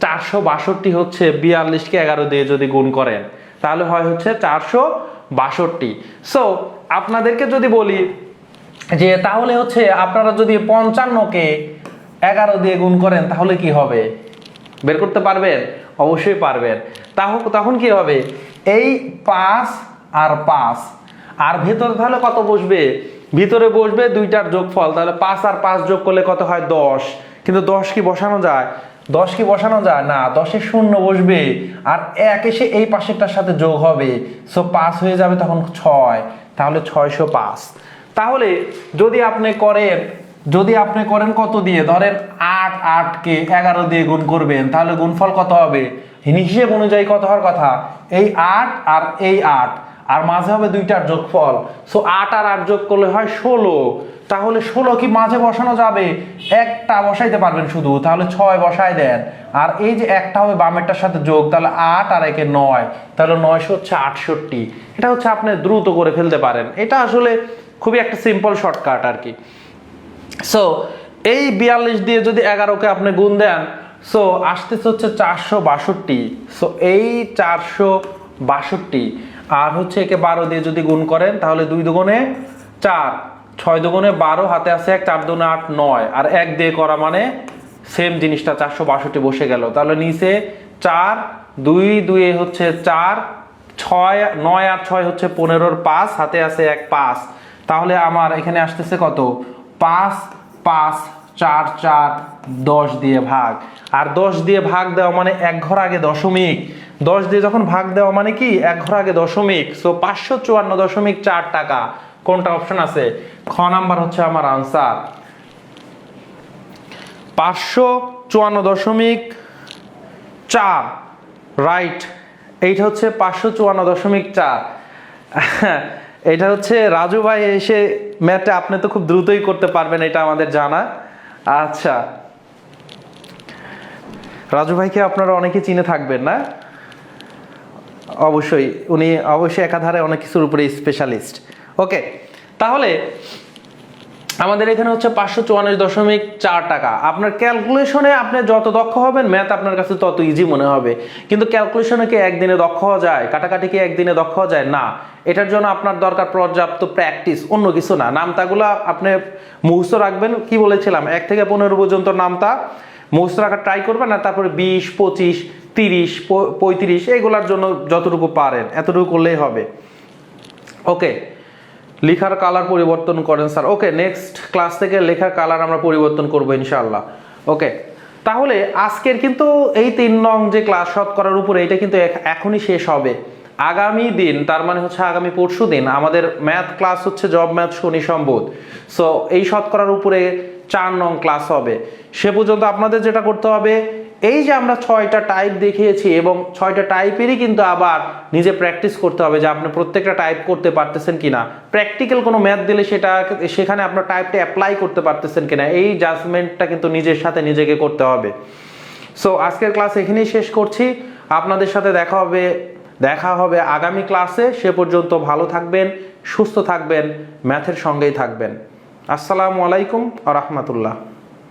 462 হচ্ছে 42কে 11 দিয়ে যদি গুণ করেন, তাহলে হয় হচ্ছে 462। সো আপনাদেরকে যদি বলি যে তাহলে হচ্ছে আপনারা যদি 55কে 11 দিয়ে গুণ করেন তাহলে কি হবে, বের করতে পারবেন? অবশ্যই পারবেন। তখন কি হবে, এই 5 আর 5, আর ভেতরে তাহলে কত বসবে, ভিতরে বসবে দুইটার যোগফল, তাহলে 5 আর 5 যোগ করলে কত হয় 10, কিন্তু 10 কি বসানো যায়, 10 কি বসানো যায় না, 10-এ শূন্য বসবে, আর 1 এসে এই পাশেরটার সাথে যোগ হবে, সো 5 হয়ে যাবে তখন 6, তাহলে 605। তাহলে যদি আপনি করেন কত দিয়ে, ধরেন 8কে 11 দিয়ে গুণ করবেন, তাহলে গুণফল কত হবে, হিসেব অনুযায়ী কত হওয়ার কথা, এই 8 আর এই 8, আর মাঝে হবে দুইটার যোগফল, সো 8 আর 8 যোগ করলে হয় 16, তাহলে 16 কি মাঝে বসানো যাবে, একটা বসাইতে পারবেন শুধু, তাহলে 6 বসাই দেন, আর এই যে একটা হবে বামেরটার সাথে যোগ, তাহলে 8 আর 1 9, তাহলে 9 হচ্ছে 68। এটা হচ্ছে আপনি দ্রুত করে ফেলতে পারেন, এটা আসলে খুবই একটা সিম্পল শর্টকাট আর কি। সো এই 42 দিয়ে যদি 11কে আপনি গুণ দেন, সো আসতেছে হচ্ছে 462। সো এই 462, আর হচ্ছে একে 12 দিয়ে যদি গুণ করেন, তাহলে 2 দুগুণে 4, 6 দুগুণে 12, হাতে আছে 1, 4 দুগুণে 8 9, আর 1 দিয়ে করা মানে সেম জিনিসটা 462 বসে গেল। তাহলে নিচে 4, 2 2 হচ্ছে 4, 6 9 আর 6 হচ্ছে 15-র 5, হাতে আছে 1 5, তাহলে আমার এখানে আসতেছে কত, 5 5 4 4 10 দিয়ে ভাগ, আর 10 দিয়ে ভাগ দেওয়া মানে এক ঘর আগে দশমিক, 10 দিয়ে যখন ভাগ দেওয়া মানে কি এক ঘর আগে দশমিক, সো 554.4 টাকা। কোনটা অপশন আছে, খ নাম্বার হচ্ছে আমার আনসার, 554.4, রাইট। এইটা হচ্ছে 554.4। এটা হচ্ছে রাজু ভাই এসে ম্যাথটা আপনি তো খুব দ্রুতই করতে পারবেন, এটা আমাদের জানা। আচ্ছা, রাজু ভাইকে আপনারা অনেকে চিনে থাকবেন না, অবশ্যই উনি অবশ্যই একাধারে অনেক কিছুর উপরে স্পেশালিস্ট। ওকে, তাহলে আমাদের এখানে হচ্ছে 554.4 টাকা। আপনার ক্যালকুলেশনে আপনি যত দক্ষ হবেন, ম্যাথ আপনার কাছে তত ইজি মনে হবে, কিন্তু ক্যালকুলেশনে কি একদিনে দক্ষ হওয়া যায়, কাটাকাটি কি একদিনে দক্ষ হওয়া যায় না, এটার জন্য আপনার দরকার পর্যাপ্ত প্র্যাকটিস, অন্য কিছু না। নামতাগুলো আপনি মুখস্থ রাখবেন, কি বলেছিলাম 1 থেকে 15 পর্যন্ত নামতা মুখস্থ রাখার ট্রাই করবেন, আর তারপরে 20 25 30 35 এইগুলোর জন্য যতটুকু পারেন এতটুকু করলেই হবে। ওকে, লেখার কালার পরিবর্তন করেন স্যার। ওকে, নেক্সট ক্লাস থেকে লেখার কালার আমরা পরিবর্তন করবো ইনশাআল্লাহ। ওকে, তাহলে আজকের কিন্তু এই 3 নং যে ক্লাস শতকরার উপরে, এটা কিন্তু এখনই শেষ হবে। আগামী দিন, তার মানে হচ্ছে আগামী পরশু দিন আমাদের ম্যাথ ক্লাস হচ্ছে জব ম্যাথ শনি সম্বোধ। সো এই শতকরার উপরে 4 নং ক্লাস হবে। সে পর্যন্ত আপনাদের যেটা করতে হবে, এই যে আমরা 6টা টাইপ দেখিয়েছি এবং 6টা টাইপেরই কিন্তু আবার নিজে প্র্যাকটিস করতে হবে যে আপনি প্রত্যেকটা টাইপ করতে পারতেছেন কিনা, প্র্যাকটিক্যাল কোনো ম্যাথ দিলে সেখানে আপনার টাইপটা অ্যাপ্লাই করতে পারতেছেন কিনা, এই জাজমেন্টটা কিন্তু নিজের সাথে নিজেকে করতে হবে। সো আজকের ক্লাস এখানেই শেষ করছি। আপনাদের সাথে দেখা হবে আগামী ক্লাসে। সে পর্যন্ত ভালো থাকবেন, সুস্থ থাকবেন, ম্যাথের সঙ্গেই থাকবেন। আসসালামু আলাইকুম ওয়া রাহমাতুল্লাহ।